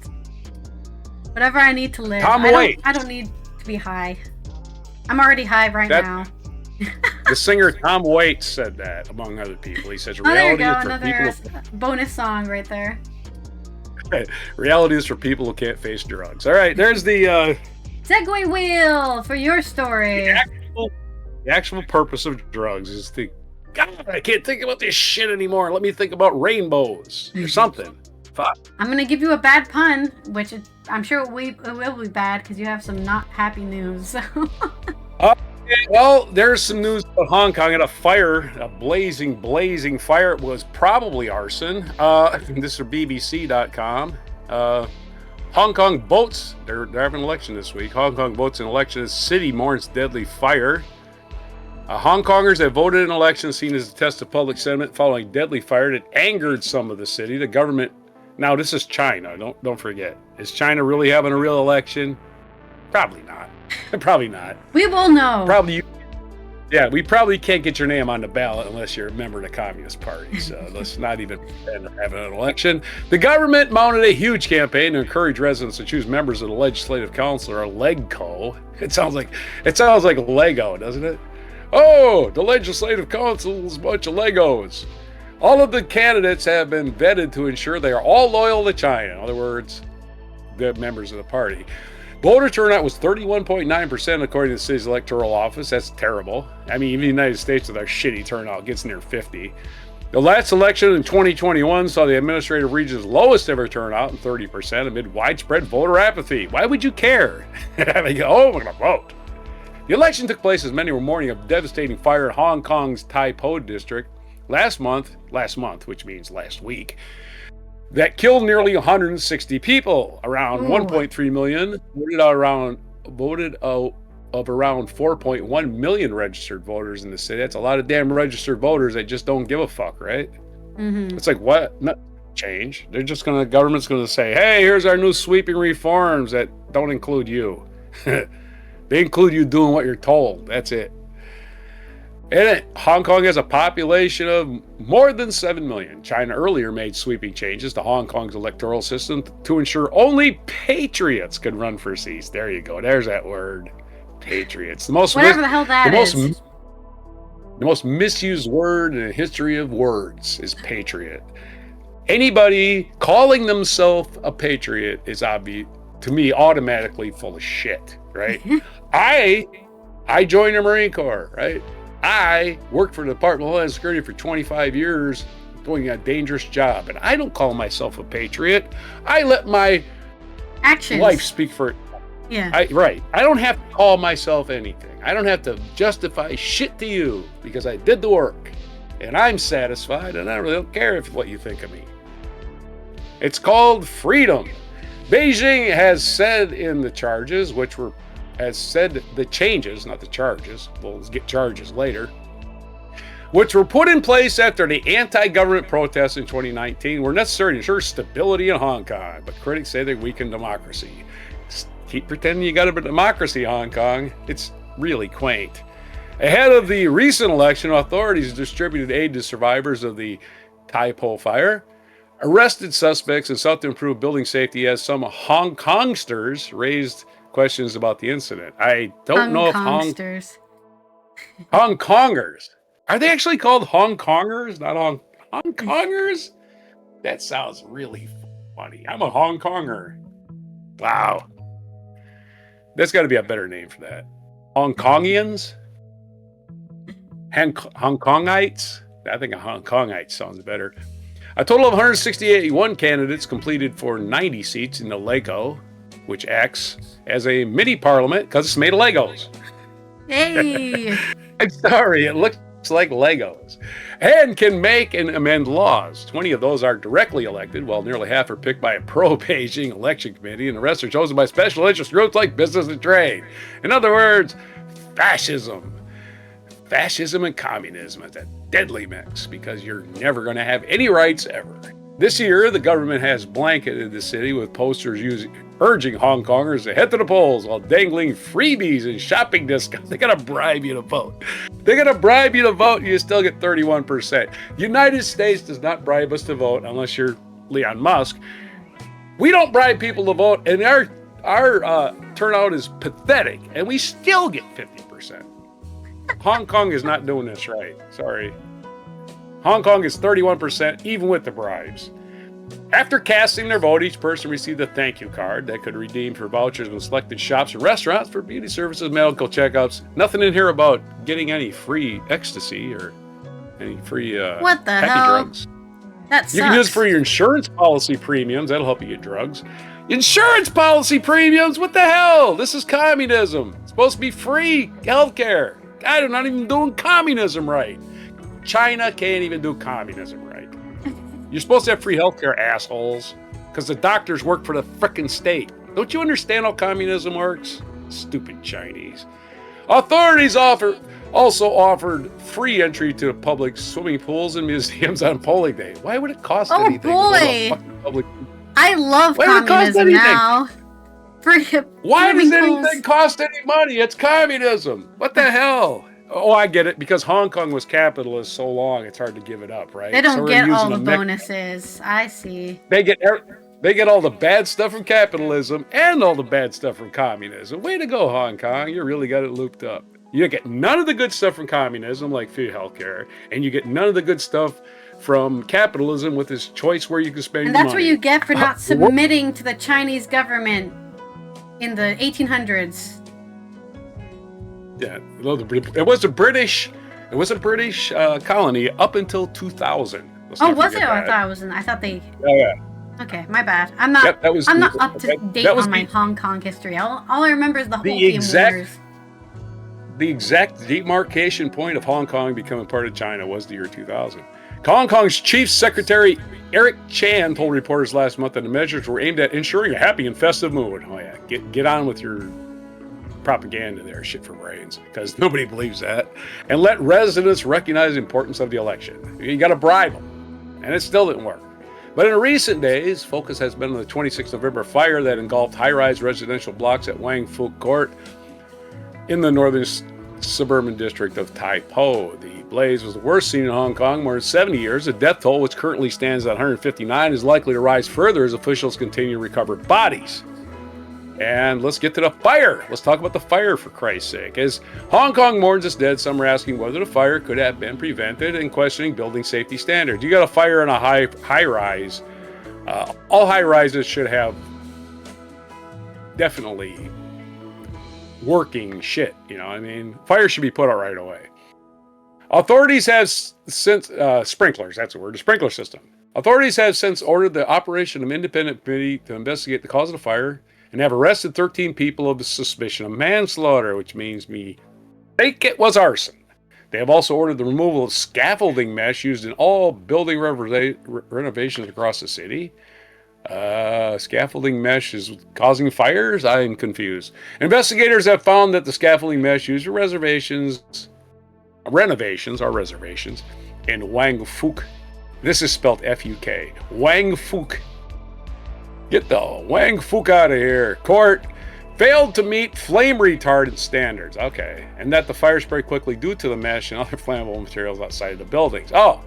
whatever I need to live. I don't need to be high. I'm already high now. The singer Tom Waits said that, among other people. He says reality is for people. Bonus song right there. Reality is for people who can't face drugs. All right, there's the segue wheel for your story. The actual purpose of drugs is to, God, I can't think about this shit anymore. Let me think about rainbows or something. Fuck. I'm going to give you a bad pun, which I'm sure it will be bad because you have some not happy news. Okay, well, there's some news about Hong Kong. A fire, a blazing fire. It was probably arson. This is BBC.com. Hong Kong votes. They're having an election this week. Hong Kong votes in election as city mourns deadly fire. Hong Kongers have voted in an election seen as a test of public sentiment following deadly fire that angered some of the city. The government. Now, this is China. Don't forget. Is China really having a real election? Probably not. Probably not. We will know. Yeah, we probably can't get your name on the ballot unless you're a member of the Communist Party. So let's not even pretend to have an election. The government mounted a huge campaign to encourage residents to choose members of the Legislative Council, or LegCo. It sounds like Lego, doesn't it? Oh, the Legislative Council is a bunch of Legos. All of the candidates have been vetted to ensure they are all loyal to China. In other words, good members of the party. Voter turnout was 31.9% according to the city's electoral office. That's terrible. I mean, even the United States with our shitty turnout gets near 50. The last election in 2021 saw the administrative region's lowest ever turnout, 30%, amid widespread voter apathy. Why would you care? They go, oh, we're going to vote. The election took place as many were mourning a devastating fire in Hong Kong's Tai Po district last month, which means last week, that killed nearly 160 people. Around 1.3 million voted of around 4.1 million registered voters in the city. That's a lot of damn registered voters that just don't give a fuck, right? Mm-hmm. It's like, what? Not change. They're just government's gonna say, hey, here's our new sweeping reforms that don't include you. They include you doing what you're told. That's it. And Hong Kong has a population of more than 7 million. China earlier made sweeping changes to Hong Kong's electoral system to ensure only patriots could run for seats. There you go. There's that word. Patriots. Whatever the hell that is. The most misused word in the history of words is patriot. Anybody calling themselves a patriot is obvious to me automatically full of shit, right? I joined the Marine Corps, right? I worked for the Department of Homeland Security for 25 years doing a dangerous job, and I don't call myself a patriot. I let my life speak for it. Yeah. I don't have to call myself anything. I don't have to justify shit to you because I did the work and I'm satisfied and I really don't care what you think of me. It's called freedom. Beijing has said in the charges, the changes, not the charges, we'll get charges later, which were put in place after the anti-government protests in 2019 were necessary to ensure stability in Hong Kong, but critics say they weaken democracy. Keep pretending you got a democracy, Hong Kong. It's really quaint. Ahead of the recent election, authorities distributed aid to survivors of the Tai Po fire, arrested suspects, and sought to improve building safety as some Hong Kongsters raised questions about the incident. I don't know if Hong Kongers. Are they actually called Hong Kongers, not Hong Kongers? That sounds really funny. I'm a Hong Konger. Wow. There's got to be a better name for that. Hong Kongians? Hong Kongites? I think a Hong Kongite sounds better. A total of 161 candidates competed for 90 seats in the Lego, which acts as a mini parliament because it's made of Legos. Hey! I'm sorry, it looks like Legos. And can make and amend laws. 20 of those are directly elected, while nearly half are picked by a pro-Beijing election committee, and the rest are chosen by special interest groups like business and trade. In other words, fascism. Fascism and communism is a deadly mix because you're never going to have any rights ever. This year, the government has blanketed the city with posters urging Hong Kongers to head to the polls while dangling freebies and shopping discounts. They're going to bribe you to vote. They're going to bribe you to vote and you still get 31%. The United States does not bribe us to vote unless you're Elon Musk. We don't bribe people to vote, and our turnout is pathetic, and we still get 50%. Hong Kong is not doing this right. Sorry. Hong Kong is 31%, even with the bribes. After casting their vote, each person received a thank you card that could redeem for vouchers in selected shops and restaurants for beauty services, medical checkups. Nothing in here about getting any free ecstasy or any free what the happy hell? drugs. That sucks. You can use it for your insurance policy premiums. That'll help you get drugs. Insurance policy premiums? What the hell? This is communism. It's supposed to be free healthcare. God, they're not even doing communism right. China can't even do communism right. You're supposed to have free healthcare, assholes, because the doctors work for the frickin' state. Don't you understand how communism works? Stupid Chinese. Authorities also offered free entry to public swimming pools and museums on polling day. Why would it cost anything? Oh boy! I love communism now. Why does anything cost any money? It's communism. What the hell? Oh, I get it. Because Hong Kong was capitalist so long, it's hard to give it up, right? They don't get all the bonuses. I see. They get all the bad stuff from capitalism and all the bad stuff from communism. Way to go, Hong Kong. You really got it looped up. You get none of the good stuff from communism, like free healthcare, and you get none of the good stuff from capitalism with this choice where you can spend your money. And that's what you get for not submitting to the Chinese government in the 1800s. Yeah, it was a British colony up until 2000. Oh, was it? I thought they. Yeah. Okay, my bad. I'm not up to date on my Hong Kong history. All I remember is the Opium Wars. The exact demarcation point of Hong Kong becoming part of China was the year 2000. Hong Kong's Chief Secretary Eric Chan told reporters last month that the measures were aimed at ensuring a happy and festive mood. Oh yeah, get on with your propaganda there, shit for brains, because nobody believes that. And let residents recognize the importance of the election. You got to bribe them, and it still didn't work. But in recent days, focus has been on the 26th November fire that engulfed high-rise residential blocks at Wang Fu Court. in the northern suburban district of Tai Po. The blaze was the worst seen in Hong Kong in more than 70 years. The death toll, which currently stands at 159, is likely to rise further as officials continue to recover bodies. And let's get to the fire. Let's talk about the fire, for Christ's sake. As Hong Kong mourns its dead, some are asking whether the fire could have been prevented and questioning building safety standards. You got a fire in a high rise. All high rises should have definitely working shit. You know, I mean, fire should be put out right away. Authorities have since sprinklers. That's the word. The sprinkler system. Authorities have since ordered the operation of an independent committee to investigate the cause of the fire, and have arrested 13 people of suspicion of manslaughter, which means me think it was arson. They have also ordered the removal of scaffolding mesh used in all building renovations across the city. Scaffolding mesh is causing fires? I'm confused. Investigators have found that the scaffolding mesh used for renovations in Wang Fuk. This is spelled F-U-K. Wang Fuk. Get the Wang Fuk out of here. Court failed to meet flame retardant standards. Okay. And that the fire spread quickly due to the mesh and other flammable materials outside of the buildings. Oh.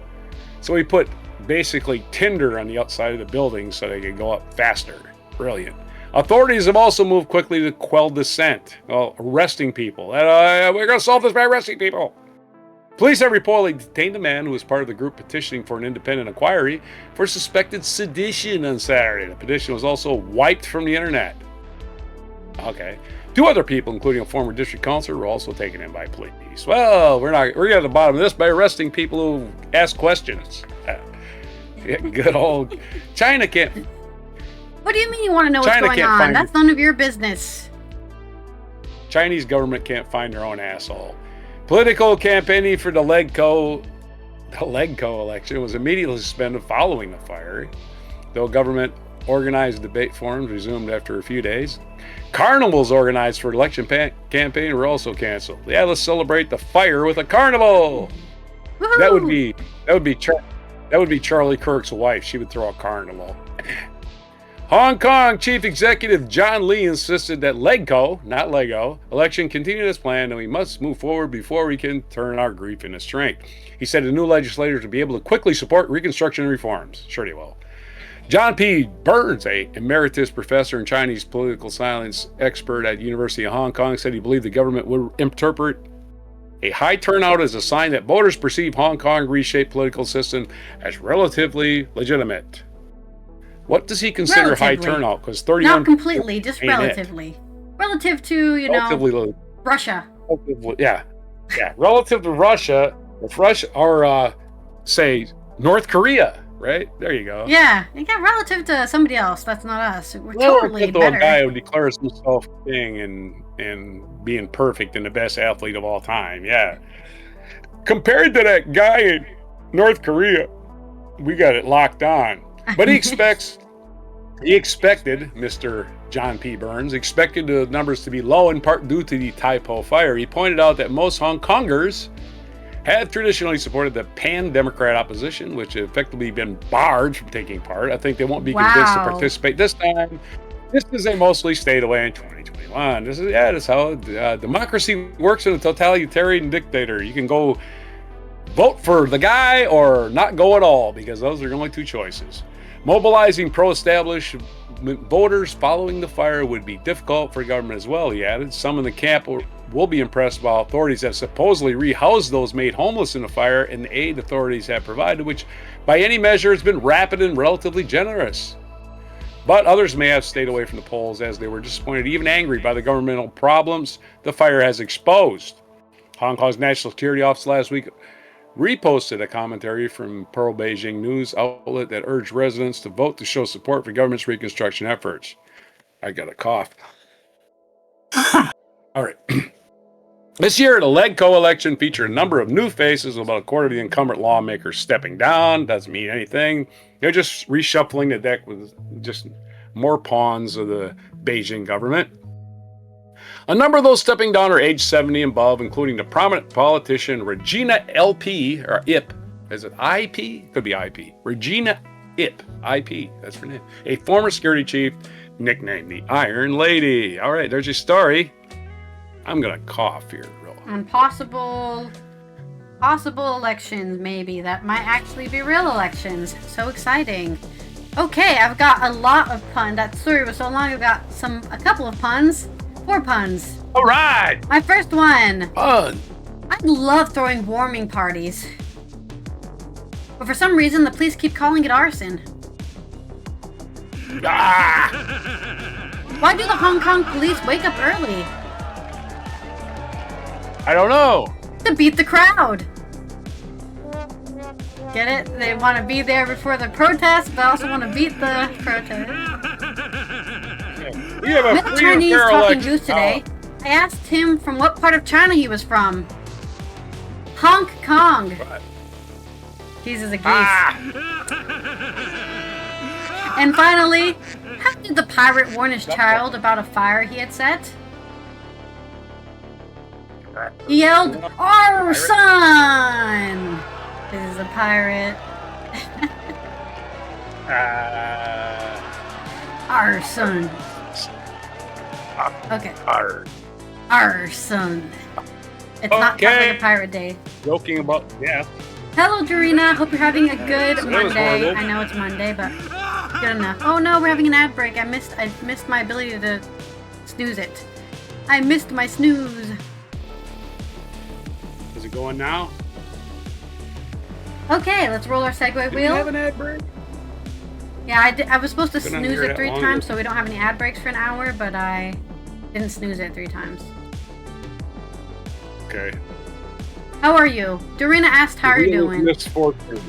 So we put basically tinder on the outside of the building so they could go up faster. Brilliant. Authorities have also moved quickly to quell dissent. Well, arresting people. We're going to solve this by arresting people. Police have reportedly detained a man who was part of the group petitioning for an independent inquiry for suspected sedition on Saturday. The petition was also wiped from the internet. Okay. 2 other people, including a former district councilor, were also taken in by police. Well, we're at the bottom of this by arresting people who ask questions. Good old China can't. What do you mean you want to know what's going on? That's none of your business. Chinese government can't find their own asshole. Political campaigning for the Legco election was immediately suspended following the fire, though government organized debate forums resumed after a few days. Carnivals organized for election campaign were also canceled. Yeah, let's celebrate the fire with a carnival. Woo-hoo! That would be Charlie Kirk's wife. She would throw a carnival. Hong Kong Chief Executive John Lee insisted that Legco, not Lego, election continued as planned, and we must move forward before we can turn our grief into strength. He said the new legislators will be able to quickly support reconstruction reforms. Sure they will. John P. Burns, a emeritus professor and Chinese political science expert at the University of Hong Kong, said he believed the government would interpret a high turnout as a sign that voters perceive Hong Kong's reshaped political system as relatively legitimate. What does he consider high turnout? Because 31 not completely, just relatively. Relative to, Russia. Yeah. Relative to Russia, or say North Korea, right? There you go. Yeah, relative to somebody else. That's not us. We're totally better. A guy who declares himself king and being perfect and the best athlete of all time. Yeah. Compared to that guy in North Korea, we got it locked on. But he expected, Mr. John P. Burns, expected the numbers to be low in part due to the Tai Po fire. He pointed out that most Hong Kongers have traditionally supported the pan-Democrat opposition, which have effectively been barred from taking part. I think they won't be convinced to participate this time. This is they mostly stayed away in 2021. This is how democracy works in a totalitarian dictator. You can go vote for the guy or not go at all, because those are the only 2 choices. Mobilizing pro-establishment voters following the fire would be difficult for government as well, he added. Some in the camp will be impressed by authorities have supposedly rehoused those made homeless in the fire, and the aid authorities have provided, which by any measure has been rapid and relatively generous. But others may have stayed away from the polls as they were disappointed, even angry by the governmental problems the fire has exposed. Hong Kong's National Security Office last week reposted a commentary from Pearl Beijing news outlet that urged residents to vote to show support for government's reconstruction efforts. I got a cough. All right. This year, the Legco election featured a number of new faces, about a quarter of the incumbent lawmakers stepping down. Doesn't mean anything. They're just reshuffling the deck with just more pawns of the Beijing government. A number of those stepping down are age 70 and above, including the prominent politician Regina LP, or IP. Is it IP? Could be IP. Regina IP. That's her name. A former security chief, nicknamed the Iron Lady. All right, there's your story. I'm gonna cough here, real. On possible elections, maybe that might actually be real elections. So exciting. Okay, I've got a lot of puns. That story was so long. I've got a couple of puns. 4 puns. All right. My first one. Fun. I love throwing warming parties, but for some reason the police keep calling it arson. Ah! Why do the Hong Kong police wake up early? I don't know. To beat the crowd. Get it? They want to be there before the protest, but also want to beat the protest. We have a With free Chinese fair talking election. goose today, I asked him from what part of China he was from. Hong Kong. What? He's a geese. Ah! And finally, how did the pirate warn his child about a fire he had set? He yelled, "Our son!" This is a pirate. Our son. Okay. Our son. It's not Okay. like a pirate day. Joking about, yeah. Hello, Dorina. Hope you're having a good That was Monday. horrible. I know it's Monday, but good enough. Oh no, we're having an ad break. I missed my ability to snooze it. I missed my snooze. Is it going now? Okay, let's roll our segue Did we wheel. have an ad break? Yeah, I was supposed to Been on snooze here it that 3 long times, ago. so we don't have any ad breaks for an hour, but I didn't snooze it 3 times. Okay. How are you? Dorina asked how are you doing. Misfortune.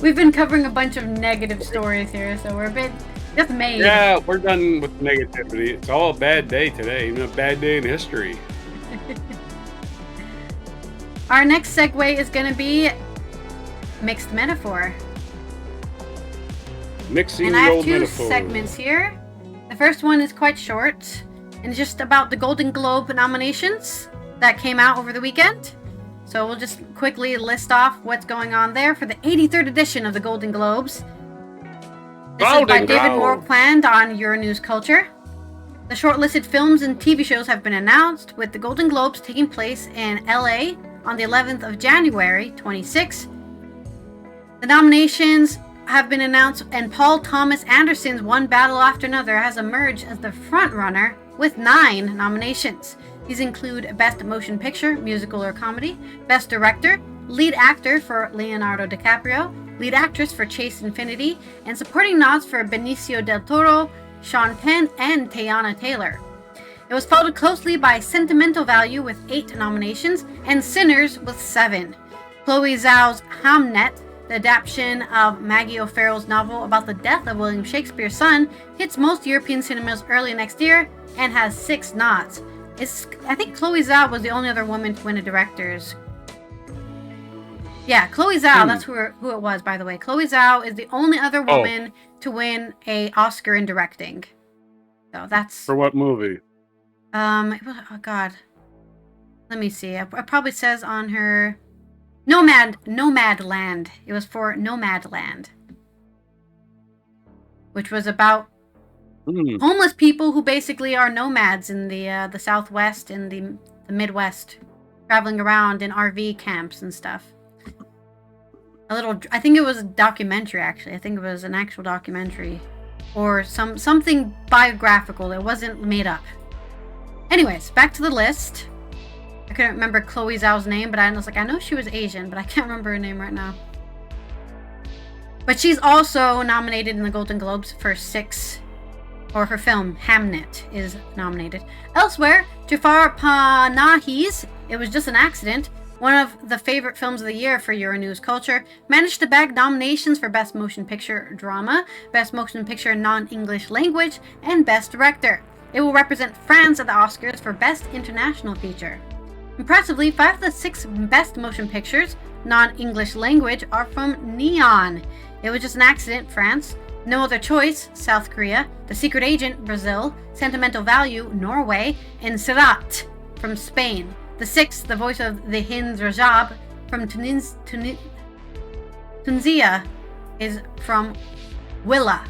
We've been covering a bunch of negative stories here, so we're a bit dismayed. Yeah, we're done with negativity. It's all a bad day today, even a bad day in history. Our next segue is going to be mixed metaphor. Mixing And I the have old 2 metaphor. segments here. The first one is quite short, and it's just about the Golden Globe nominations that came out over the weekend. So we'll just quickly list off what's going on there for the 83rd edition of the Golden Globes. This is by David Morquand on Euronews Culture. The shortlisted films and TV shows have been announced, with the Golden Globes taking place in LA on the 11th of January 26. The nominations have been announced, and Paul Thomas Anderson's One Battle After Another has emerged as the frontrunner with 9 nominations. These include Best Motion Picture, Musical or Comedy, Best Director, Lead Actor for Leonardo DiCaprio, Lead Actress for Chase Infinity, and supporting nods for Benicio del Toro, Sean Penn, and Teyana Taylor. It was followed closely by Sentimental Value with 8 nominations, and Sinners with 7. Chloe Zhao's Hamnet, the adaptation of Maggie O'Farrell's novel about the death of William Shakespeare's son, hits most European cinemas early next year and has 6 nods. I think Chloe Zhao was the only other woman to win a director's. Yeah, Chloe Zhao, that's who it was, by the way. Chloe Zhao is the only other woman to win an Oscar in directing. So that's... For what movie? Oh God. Let me see. It probably says on her... Nomadland. It was for Nomadland. Which was about homeless people who basically are nomads in the Southwest and the Midwest, traveling around in RV camps and stuff. I think it was a documentary, actually. I think it was an actual documentary. Or something biographical. It wasn't made up. Anyways, back to the list. I couldn't remember Chloe Zhao's name, but I was like, I know she was Asian, but I can't remember her name right now. But she's also nominated in the Golden Globes for 6, or her film, Hamnet, is nominated. Elsewhere, Jafar Panahi's It Was Just an Accident, one of the favorite films of the year for Euronews Culture, managed to bag nominations for Best Motion Picture Drama, Best Motion Picture Non-English Language, and Best Director. It will represent France at the Oscars for Best International Feature. Impressively, 5 of the 6 Best Motion Pictures, non-English language, are from Neon. It Was Just an Accident, France. No Other Choice, South Korea. The Secret Agent, Brazil. Sentimental Value, Norway. And Sirat, from Spain. The 6th, the voice of the Hind Rajab, from Tunisia, is from Willa.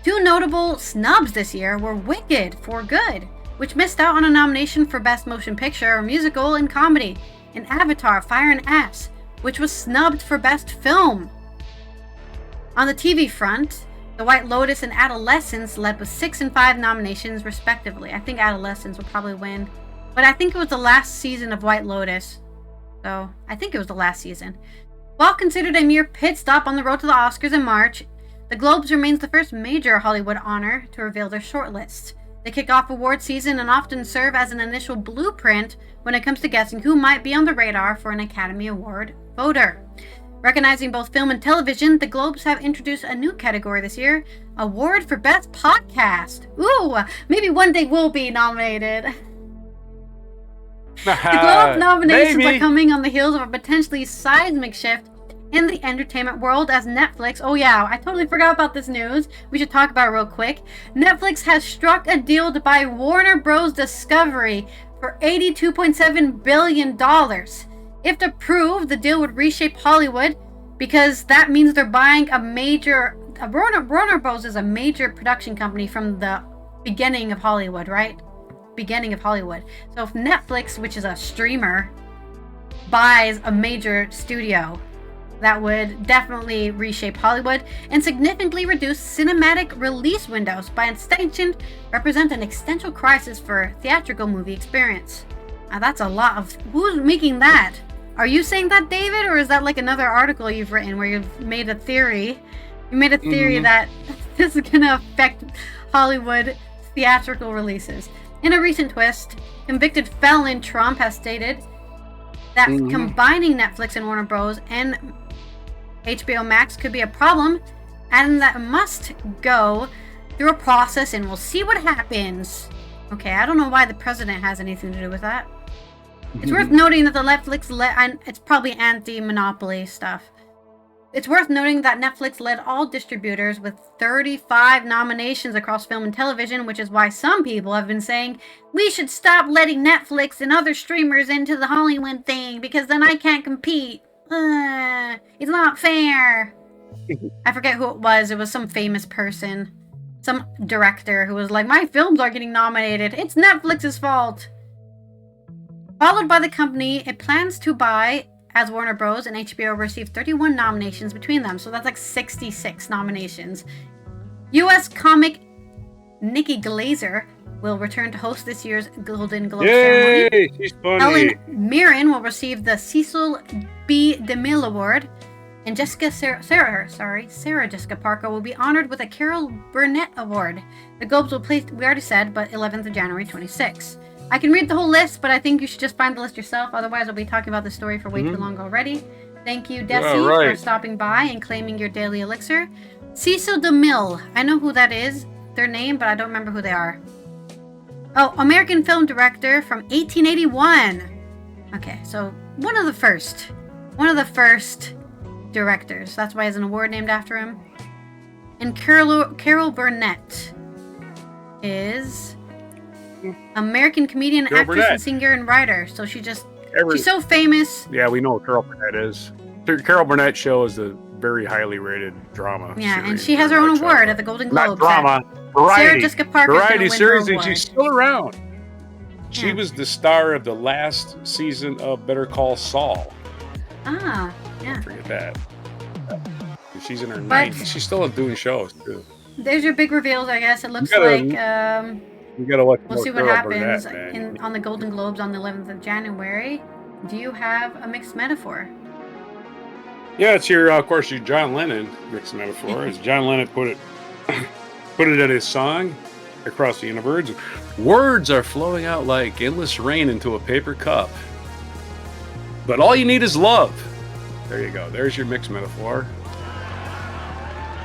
Two notable snubs this year were Wicked for Good, which missed out on a nomination for Best Motion Picture or Musical and Comedy, and Avatar Fire and Ash, which was snubbed for Best Film. On the TV front, The White Lotus and Adolescence led with 6 and 5 nominations respectively. I think Adolescence will probably win, but I think it was the last season of White Lotus. So, I think it was the last season. While considered a mere pit stop on the road to the Oscars in March, the Globes remains the first major Hollywood honor to reveal their shortlist. They kick off award season and often serve as an initial blueprint when it comes to guessing who might be on the radar for an Academy Award voter. Recognizing both film and television, the Globes have introduced a new category this year, Award for Best Podcast. Ooh, maybe one day we'll be nominated. The Globe nominations are coming on the heels of a potentially seismic shift in the entertainment world as Netflix, oh yeah, I totally forgot about this news, we should talk about it real quick. Netflix has struck a deal to buy Warner Bros. Discovery for $82.7 billion. If approved, the deal would reshape Hollywood because that means they're buying a major, Warner Bros. Is a major production company from the beginning of Hollywood, right? Beginning of Hollywood. So if Netflix, which is a streamer, buys a major studio, that would definitely reshape Hollywood and significantly reduce cinematic release windows. By extension, represent an existential crisis for theatrical movie experience. Now that's a lot of... Who's making that? Are you saying that, David? Or is that like another article you've written where you've made a theory? You made a theory that this is going to affect Hollywood theatrical releases. In a recent twist, convicted felon Trump has stated that combining Netflix and Warner Bros. And HBO Max could be a problem, and that must go through a process, and we'll see what happens. Okay, I don't know why the president has anything to do with that. It's worth noting that the Netflix it's probably anti-monopoly stuff. It's worth noting that Netflix led all distributors with 35 nominations across film and television, which is why some people have been saying we should stop letting Netflix and other streamers into the Hollywood thing because then I can't compete. It's not fair. I forget who it was. It was some famous person, some director who was like, my films are getting nominated. It's Netflix's fault. Followed by the company it plans to buy, as Warner Bros. And HBO received 31 nominations between them. So that's like 66 nominations. U.S. comic Nikki Glazer will return to host this year's Golden Globe ceremony. She's funny. Helen Mirren will receive the Cecil B. DeMille Award, and Sarah Jessica Parker will be honored with a Carol Burnett Award. The Globes will place, we already said, but 11th of January 26. I can read the whole list, but I think you should just find the list yourself. Otherwise, I'll be talking about the story for way too long already. Thank you, Desi, for stopping by and claiming your daily elixir. Cecil DeMille. I know who that is, their name, but I don't remember who they are. Oh, American film director from 1881. Okay, so one of the first directors. That's why he has an award named after him. And Carol Burnett is American comedian, actress, and singer and writer. So she's so famous. Yeah, we know what Carol Burnett is. Carol Burnett show is a very highly rated drama. Yeah, and she has her own award at the Golden Globes. Not drama, variety. Sarah Jessica Parker Variety series, and she's still around. She Yeah. was the star of the last season of Better Call Saul. Ah, yeah. Forget that. She's in her 90s. She's still doing shows too. There's your big reveals, I guess. It looks You like gotta watch. we'll see what Carol happens Burnett, on the Golden Globes on the 11th of January. Do you have a mixed metaphor? Yeah, it's your, of course, your John Lennon mixed metaphor. As John Lennon put it in his song, "Across the Universe." Words are flowing out like endless rain into a paper cup, but all you need is love. There you go. There's your mixed metaphor.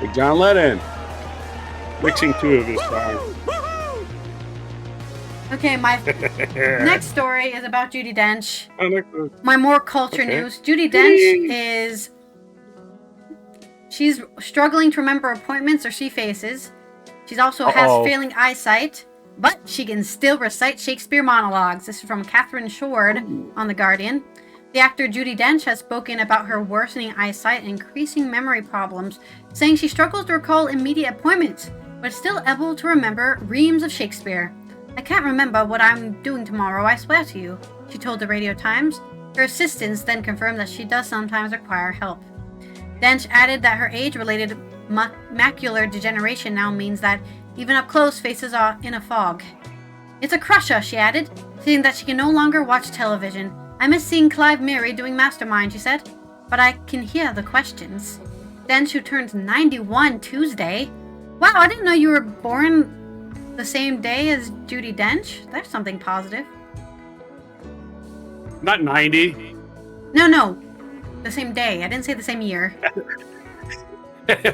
Like John Lennon mixing two of his songs. Okay, my next story is about Judi Dench. My more culture news. Judi Dench she's struggling to remember appointments or she faces. She also has failing eyesight, but she can still recite Shakespeare monologues. This is from Catherine Shord on The Guardian. The actor Judi Dench has spoken about her worsening eyesight and increasing memory problems, saying she struggles to recall immediate appointments. but still able to remember reams of Shakespeare. I can't remember what I'm doing tomorrow, I swear to you, she told the Radio Times. Her assistants then confirmed that she does sometimes require help. Dench added that her age-related macular degeneration now means that even up close faces are in a fog. It's a crusher, she added, saying that she can no longer watch television. I miss seeing Clive Mary doing Mastermind, she said, but I can hear the questions. Dench, who turns 91 Tuesday. Wow, I didn't know you were born the same day as Judi Dench. That's something positive. Not 90. No. The same day. I didn't say the same year.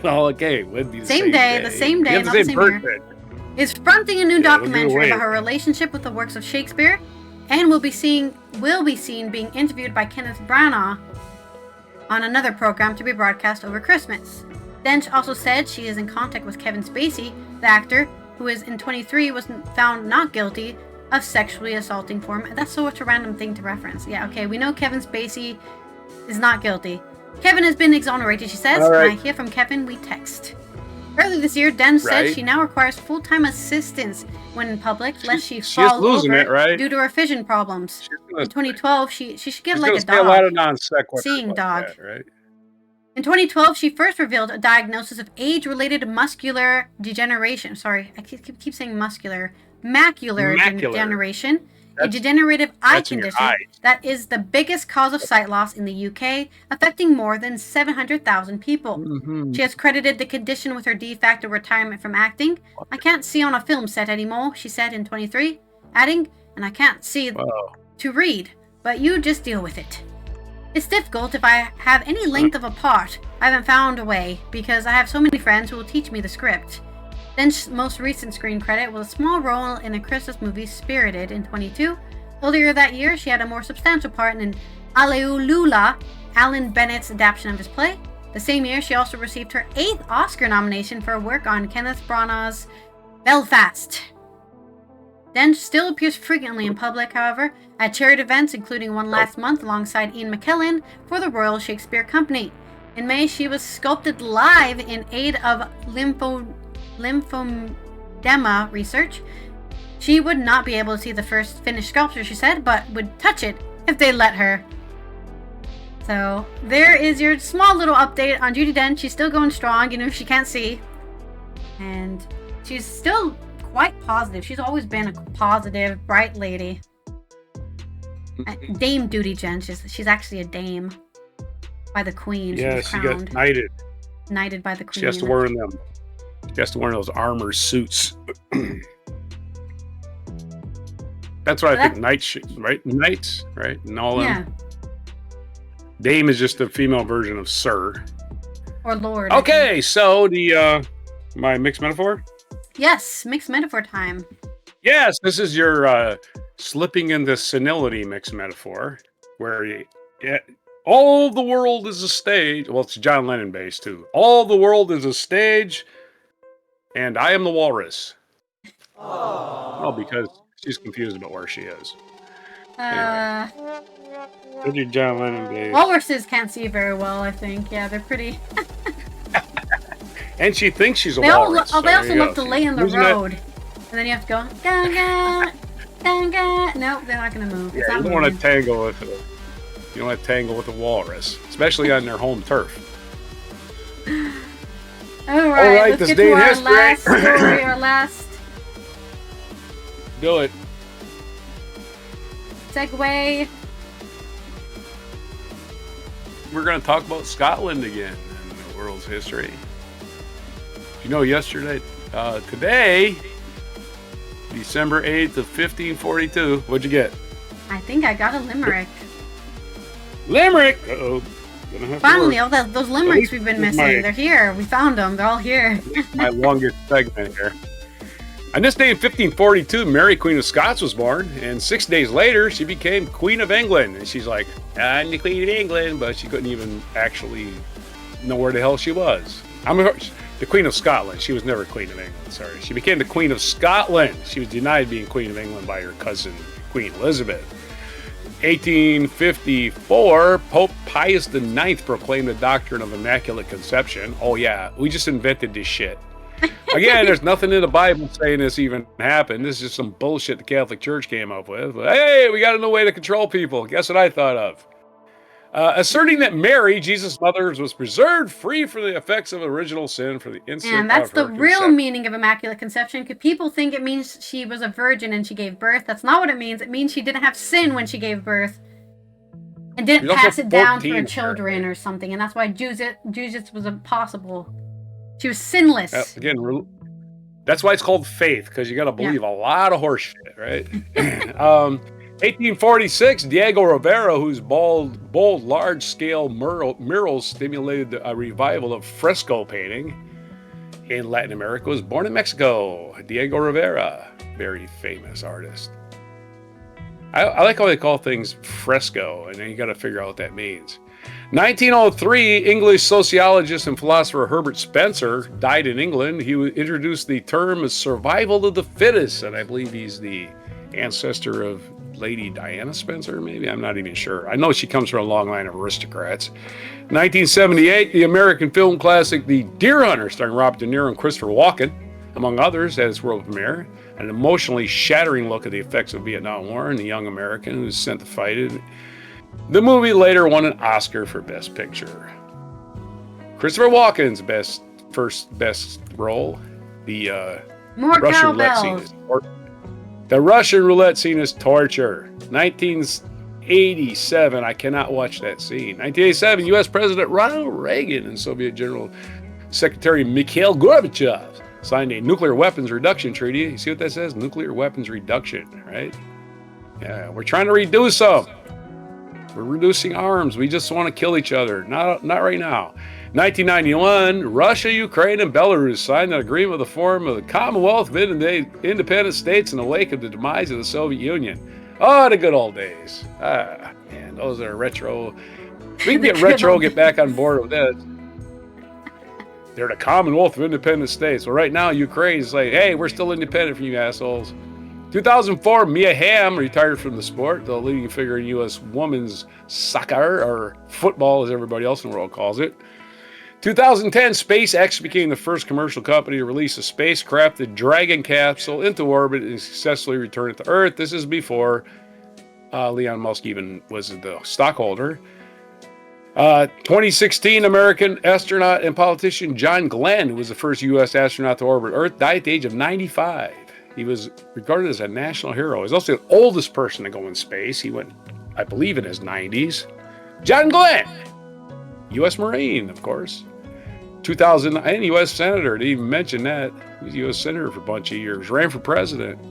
Well, okay. Would be the same day. The same day, not the same year. Is fronting a new documentary about her relationship with the works of Shakespeare, and will be seen being interviewed by Kenneth Branagh on another program to be broadcast over Christmas. Dench also said she is in contact with Kevin Spacey, the actor, who is in 23 was found not guilty of sexually assaulting him. That's such a random thing to reference. Yeah, okay, we know Kevin Spacey is not guilty. Kevin has been exonerated, she says. Right. When I hear from Kevin, we text. Early this year, Dench said she now requires full-time assistance when in public, lest she fall over due to her vision problems. In 2012, she should get like a dog. A lot of non-sequitur seeing dog. That, right? In 2012, she first revealed a diagnosis of age-related muscular degeneration. Sorry, I keep saying muscular. Macular degeneration. A degenerative eye condition that is the biggest cause of sight loss in the UK, affecting more than 700,000 people. Mm-hmm. She has credited the condition with her de facto retirement from acting. I can't see on a film set anymore, she said in 23, adding, and I can't see to read, but you just deal with it. It's difficult if I have any length of a part. I haven't found a way, because I have so many friends who will teach me the script. Dench's most recent screen credit was a small role in a Christmas movie, Spirited, in 22. Earlier that year, she had a more substantial part in Aleulula, Alan Bennett's adaptation of his play. The same year, she also received her 8th Oscar nomination for her work on Kenneth Branagh's Belfast. Dench still appears frequently in public, however, at charity events, including one last month alongside Ian McKellen for the Royal Shakespeare Company. In May, she was sculpted live in aid of lymphedema research. She would not be able to see the first finished sculpture, she said, but would touch it if they let her. So there is your small little update on Judi Dench. She's still going strong, even if she can't see. And she's still quite positive. She's always been a positive, bright lady. Dame Judi Dench. She's actually a dame by the Queen. Yeah, she got knighted. Knighted by the Queen. She has to wear them. She has to wear those armor suits. That's what I think. Knights, right? And all yeah. Them. Dame is just a female version of Sir. Or Lord. Okay, so my mixed metaphor? Yes, mixed metaphor time. Yes, this is your slipping into senility mixed metaphor, where all the world is a stage. Well, it's John Lennon based too. All the world is a stage, and I am the walrus. Oh, because she's confused about where she is. Anyway. This is John Lennon based. Walruses can't see very well, I think. Yeah, they're pretty. And she thinks she's a walrus. They also love to lay in the road. And then you have to go, ganga, ganga. Nope, they're not going to move. Yeah, you don't want to tangle with it. You don't want to tangle with a walrus, especially on their home turf. All right, let's this get day to in our history. last story, our last Do it. segue. We're going to talk about Scotland again in the world's history. You know, today, December 8th of 1542, what'd you get? I think I got a limerick. Limerick! Uh-oh. Finally, all those limericks we've been missing, they're here. We found them. They're all here. My longest segment here. On this day in 1542, Mary, Queen of Scots, was born, and 6 days later, she became Queen of England. And she's like, I'm the Queen of England, but she couldn't even actually know where the hell she was. The Queen of Scotland. She was never Queen of England, sorry. She became the Queen of Scotland. She was denied being Queen of England by her cousin, Queen Elizabeth. 1854, Pope Pius IX proclaimed the doctrine of Immaculate Conception. Oh yeah, we just invented this shit. Again, there's nothing in the Bible saying this even happened. This is just some bullshit the Catholic Church came up with. But, hey, we got a new way to control people. Guess what I thought of? Asserting that Mary, Jesus' mother, was preserved free from the effects of original sin for the instant And that's of her the real conception. meaning of Immaculate Conception. Because people think it means she was a virgin and she gave birth. That's not what it means. It means she didn't have sin when she gave birth. And didn't pass it down to her children or something. And that's why Jesus was impossible. She was sinless. Again, that's why it's called faith, because you got to believe a lot of horse shit, right? 1846, Diego Rivera, whose bold large-scale murals stimulated a revival of fresco painting in Latin America, was born in Mexico. Diego Rivera, very famous artist. I like how they call things fresco, and then you got to figure out what that means. 1903, English sociologist and philosopher Herbert Spencer died in England. He introduced the term survival of the fittest, and I believe he's the ancestor of Lady Diana Spencer, maybe? I'm not even sure. I know she comes from a long line of aristocrats. 1978, the American film classic The Deer Hunter, starring Robert De Niro and Christopher Walken, among others, had its world premiere. An emotionally shattering look at the effects of the Vietnam War and the young American who was sent to fight it. The movie later won an Oscar for Best Picture. Christopher Walken's first best role, the More Russian roulette scene. The Russian roulette scene is torture. 1987, I cannot watch that scene. 1987, U.S. President Ronald Reagan and Soviet General Secretary Mikhail Gorbachev signed a nuclear weapons reduction treaty. You see what that says? Nuclear weapons reduction, right? Yeah, we're trying to reduce them. We're reducing arms. We just want to kill each other. Not right now. 1991, Russia, Ukraine, and Belarus signed an agreement with the form of the Commonwealth of Independent States in the wake of the demise of the Soviet Union. Oh, the good old days. Man, those are retro. We can get retro, get back on board with this. They're the Commonwealth of Independent States. Well, right now, Ukraine is like, hey, we're still independent from you assholes. 2004, Mia Hamm retired from the sport, the leading figure in U.S. women's soccer, or football as everybody else in the world calls it. 2010, SpaceX became the first commercial company to release a spacecraft, the Dragon capsule, into orbit and successfully return it to Earth. This is before Elon Musk even was the stockholder. 2016, American astronaut and politician John Glenn, who was the first U.S. astronaut to orbit Earth, died at the age of 95. He was regarded as a national hero. He's also the oldest person to go in space. He went, I believe, in his 90s. John Glenn, U.S. Marine, of course. 2009, U.S. Senator. Didn't even mention that. He was U.S. Senator for a bunch of years. Ran for president.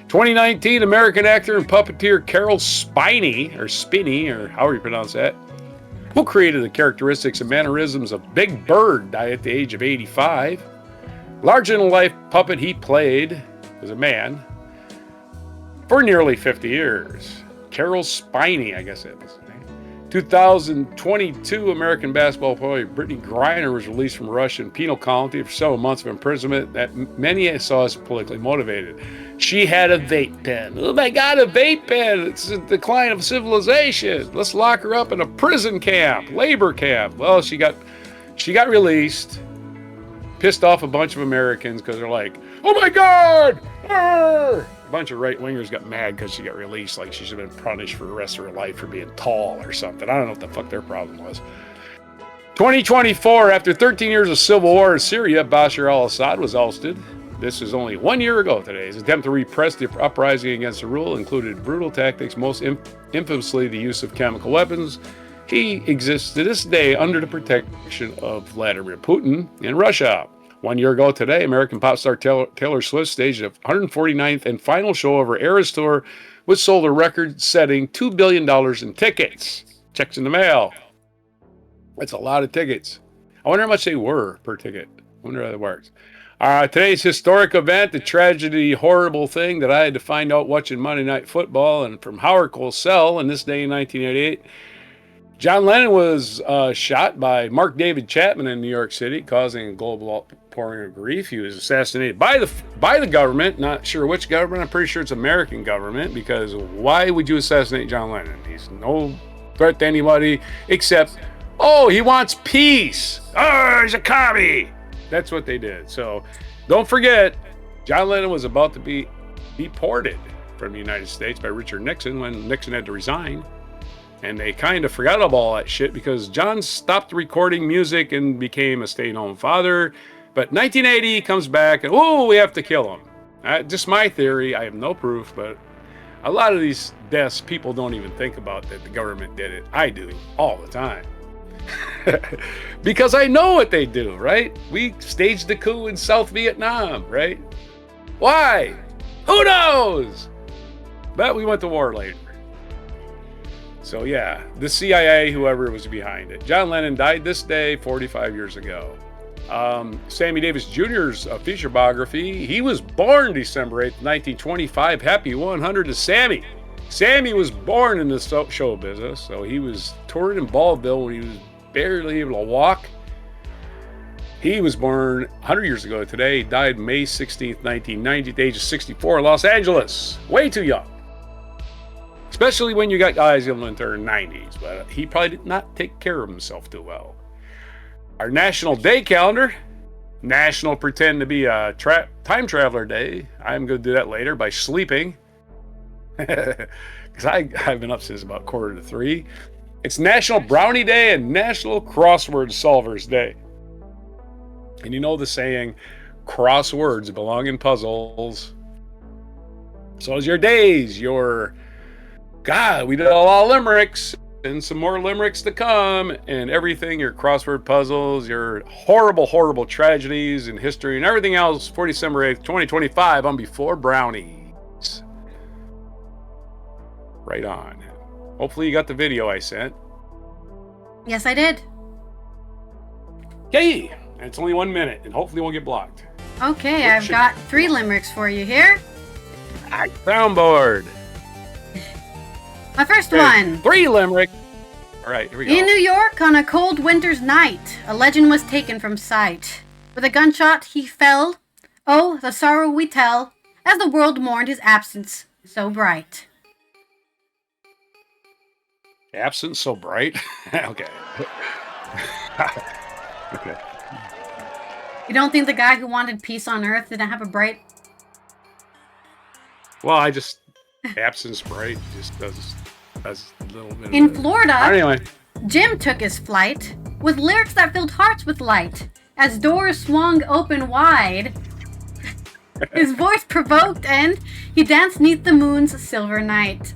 2019, American actor and puppeteer Carol Spinney, or however you pronounce that, who created the characteristics and mannerisms of Big Bird, died at the age of 85. Larger-than-life puppet he played was a man for nearly 50 years. Carol Spinney, I guess that was his name. 2022, American basketball player Brittany Griner was released from Russian penal colony for several months of imprisonment that many saw as politically motivated. She had a vape pen. Oh my God, a vape pen! It's a decline of civilization. Let's lock her up in a prison camp, labor camp. Well, she got released, pissed off a bunch of Americans because they're like, oh my God! Arr! A bunch of right-wingers got mad because she got released, like she should have been punished for the rest of her life for being tall or something. I don't know what the fuck their problem was. 2024, after 13 years of civil war in Syria, Bashar al-Assad was ousted. This is only 1 year ago today. His attempt to repress the uprising against the rule included brutal tactics, most infamously the use of chemical weapons. He exists to this day under the protection of Vladimir Putin in Russia. 1 year ago today, American pop star Taylor Swift staged a 149th and final show of her Eras Tour, which sold a record-setting $2 billion in tickets. Checks in the mail. That's a lot of tickets. I wonder how much they were per ticket. I wonder how that works. Today's historic event, the tragedy, horrible thing that I had to find out watching Monday Night Football, and from Howard Cosell in this day in 1988. John Lennon was shot by Mark David Chapman in New York City, causing a global outpouring of grief. He was assassinated by the government. Not sure which government. I'm pretty sure it's American government, because why would you assassinate John Lennon? He's no threat to anybody except, oh, he wants peace. Oh, he's a commie. That's what they did. So don't forget, John Lennon was about to be deported from the United States by Richard Nixon when Nixon had to resign. And they kind of forgot about all that shit because John stopped recording music and became a stay-at-home father. But 1980 he comes back and, we have to kill him. Just my theory. I have no proof, but a lot of these deaths, people don't even think about that the government did it. I do all the time. Because I know what they do, right? We staged the coup in South Vietnam, right? Why? Who knows? But we went to war later. So yeah, the CIA, whoever was behind it. John Lennon died this day 45 years ago. Sammy Davis Jr.'s feature biography, he was born December 8th, 1925. Happy 100 to Sammy. Sammy was born in the show business, so he was touring in Baldville when he was barely able to walk. He was born 100 years ago today. He died May 16th, 1990, at the age of 64 in Los Angeles. Way too young. Especially when you got guys in their 90s, but he probably did not take care of himself too well. Our National Day calendar, National Pretend to be a Time Traveler Day. I'm going to do that later by sleeping. Because I've been up since about 2:45. It's National Brownie Day and National Crossword Solvers Day. And you know the saying, crosswords belong in puzzles. So is your days, God, we did a lot of limericks and some more limericks to come and everything, your crossword puzzles, your horrible, horrible tragedies in history and everything else for December 8th, 2025 on Before Brownies. Right on. Hopefully you got the video I sent. Yes, I did. Yay! And it's only 1 minute and hopefully won't get blocked. Okay, I've got 3 limericks for you here. Soundboard. My first one. 3 limericks. All right, here we go. In New York, on a cold winter's night, a legend was taken from sight. With a gunshot, he fell. Oh, the sorrow we tell, as the world mourned his absence so bright. Absence so bright? Okay. Okay. You don't think the guy who wanted peace on Earth didn't have a bright... Well, absence bright just does a little bit. In Florida, anyway, Jim took his flight with lyrics that filled hearts with light. As doors swung open wide, his voice provoked and he danced 'neath the moon's silver night.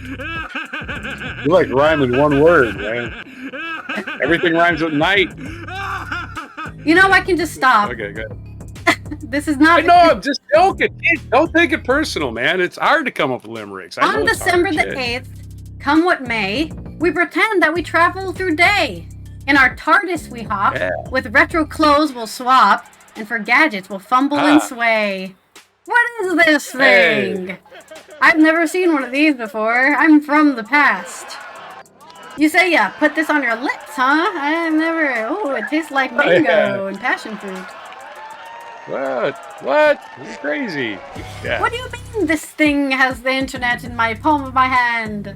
You like rhyme in one word, man. Everything rhymes with night. You know, I can just stop. Okay, good. This is not... I know, I'm just joking. Don't take it personal, man. It's hard to come up with limericks. On December the 8th, come what may, we pretend that we travel through day. In our TARDIS we hop, with retro clothes we'll swap, and for gadgets we'll fumble and sway. What is this thing? Hey. I've never seen one of these before. I'm from the past. You say, yeah, put this on your lips, huh? I've never... Oh, it tastes like mango and passion fruit. What? You're crazy. Yeah. What do you mean this thing has the internet in my palm of my hand?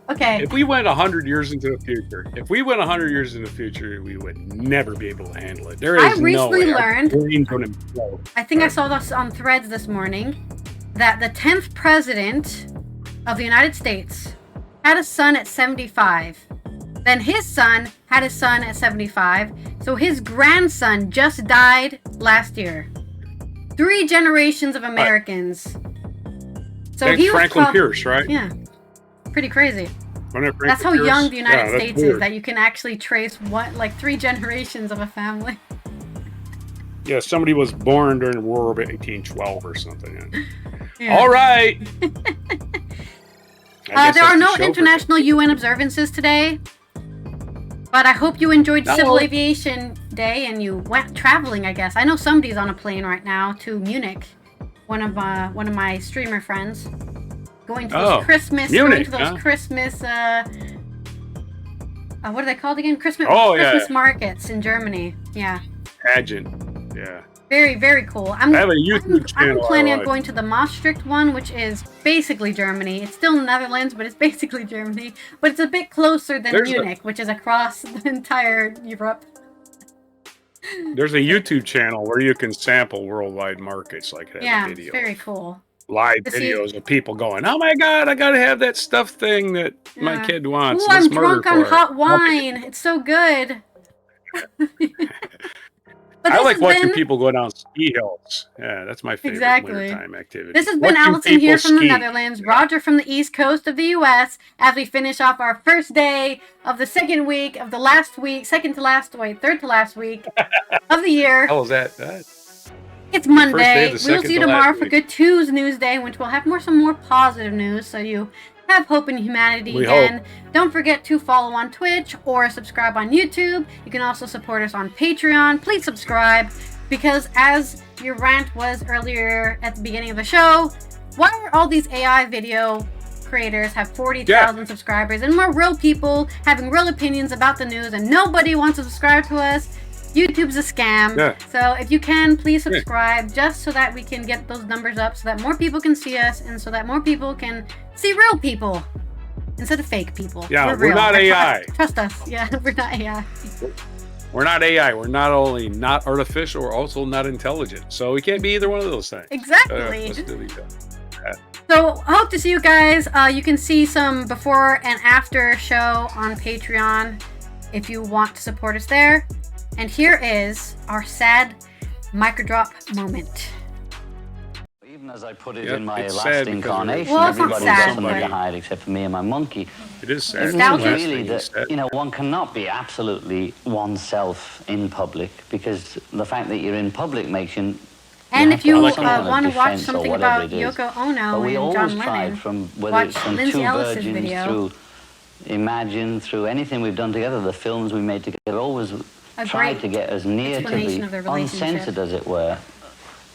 Okay. If we went 100 years into the future, we would never be able to handle it. There is I recently no way. learned, I think I saw this on Threads this morning, that the 10th president of the United States had a son at 75. Then his son had his son at 75. So his grandson just died last year. 3 generations of Americans. So thanks he was Franklin Pierce, right? Yeah. Pretty crazy. That's how young the United States is, that you can actually trace 3 generations of a family. Yeah, somebody was born during World War 1812 or something. Yeah. All right. There are no international UN observances today, but I hope you enjoyed Civil Aviation Day and you went traveling, I guess. I know somebody's on a plane right now to Munich, one of my streamer friends. Going to those Christmas, what are they called again? Christmas markets in Germany. Yeah. Pageant. Yeah. Very, very cool. I have a YouTube channel. I'm planning on going to the Maastricht one, which is basically Germany. It's still Netherlands, but it's basically Germany. But it's a bit closer than Munich, which is across the entire Europe. There's a YouTube channel where you can sample worldwide markets, like have Yeah, a it's video. very cool. Live To see- videos of people going, "Oh my God, I gotta have that stuff thing that my kid wants. Ooh, Let's I'm murder drunk on for it." hot wine. It's so good. But I this like has watching been people go down ski hills. Yeah, that's my favorite exactly wintertime activity. This has been Watching Allison people here from the ski. Netherlands, Roger from the East Coast of the U.S. as we finish off our first day of the second week of the last week, third to last week of the year. How was that? It's The first day Monday. of the We'll second see you to last tomorrow for week. Good Tuesday, in which we'll have some more positive news, so you have hope in humanity We again. hope. Don't forget to follow on Twitch or subscribe on YouTube. You can also support us on Patreon. Please subscribe, because as your rant was earlier at the beginning of the show, why are all these AI video creators have 40,000 subscribers and we're real people having real opinions about the news and nobody wants to subscribe to us? YouTube's a scam. Yeah. So if you can, please subscribe just so that we can get those numbers up, so that more people can see us and so that more people can see real people instead of fake people. Yeah, we're real. not AI. Trust us. Yeah, we're not AI. We're not AI. We're not only not artificial, we're also not intelligent. So we can't be either one of those things. Exactly. Let's delete that. So hope to see you guys. You can see some before and after show on Patreon if you want to support us there. And here is our sad microdrop moment. Even as I put it in my it's last sad because incarnation, Well, it's not everybody sad, was somebody but- to hide except for me and my monkey. It is sad. It Nostalgia. means Last really thing you that, said. you know, one cannot be absolutely oneself in public, because the fact that you're in public makes you... And have if to you have want some kind of to watch defense or something whatever about it is. Yoko Ono But we and always John tried, Lennon, from whether watch it's from Lindsay Two Ellis's Virgins video. through Imagine, through anything we've done together, the films we made together, always tried great to get as near to explanation of the their relationship. uncensored, as it were,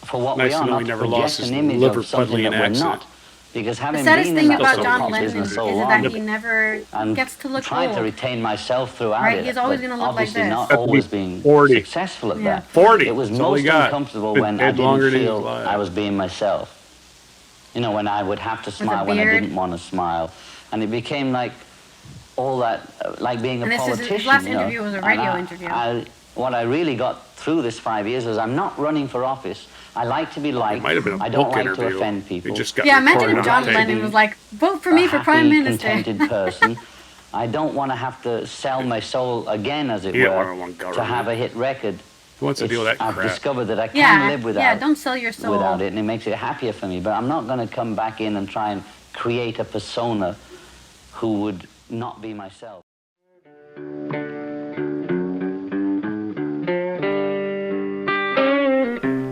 for what Nice we to are, know not he to never lost project his an image liver of something pudding that we're accent. not. Because The having saddest been thing in that about sort John of Lennon business is so that long, he never and gets to look tried old. to retain myself throughout Right, it. he's always but gonna look like obviously this. not Have to be always being 40. successful at Yeah. that. 40. It was That's all he most got. uncomfortable Been when I dead longer didn't than he feel was alive. I was being myself. You know, when I would have to a smile when I beard. didn't want to smile. And it became like all that, like being a And this is- his politician. last you know. interview was a And radio interview. what I really got through this 5 years is I'm not running for office. I like to be liked. Might have been a I don't book like interview. to offend people. It just got Yeah, imagine recorded if on John tape. Lennon was like, vote for me for Prime happy, Minister. contented person. I don't want to have to sell my soul again, as it You don't were, wanna want to government. have a hit record. Who wants to deal with that I've crap? discovered that I can Yeah, live without, yeah, don't sell your soul. without it, and it makes it happier for me. But I'm not going to come back in and try and create a persona who would not be myself.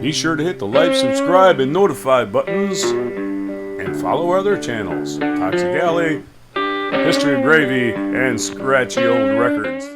Be sure to hit the like, subscribe, and notify buttons, and follow our other channels, Toxic Alley, History of Gravy, and Scratchy Old Records.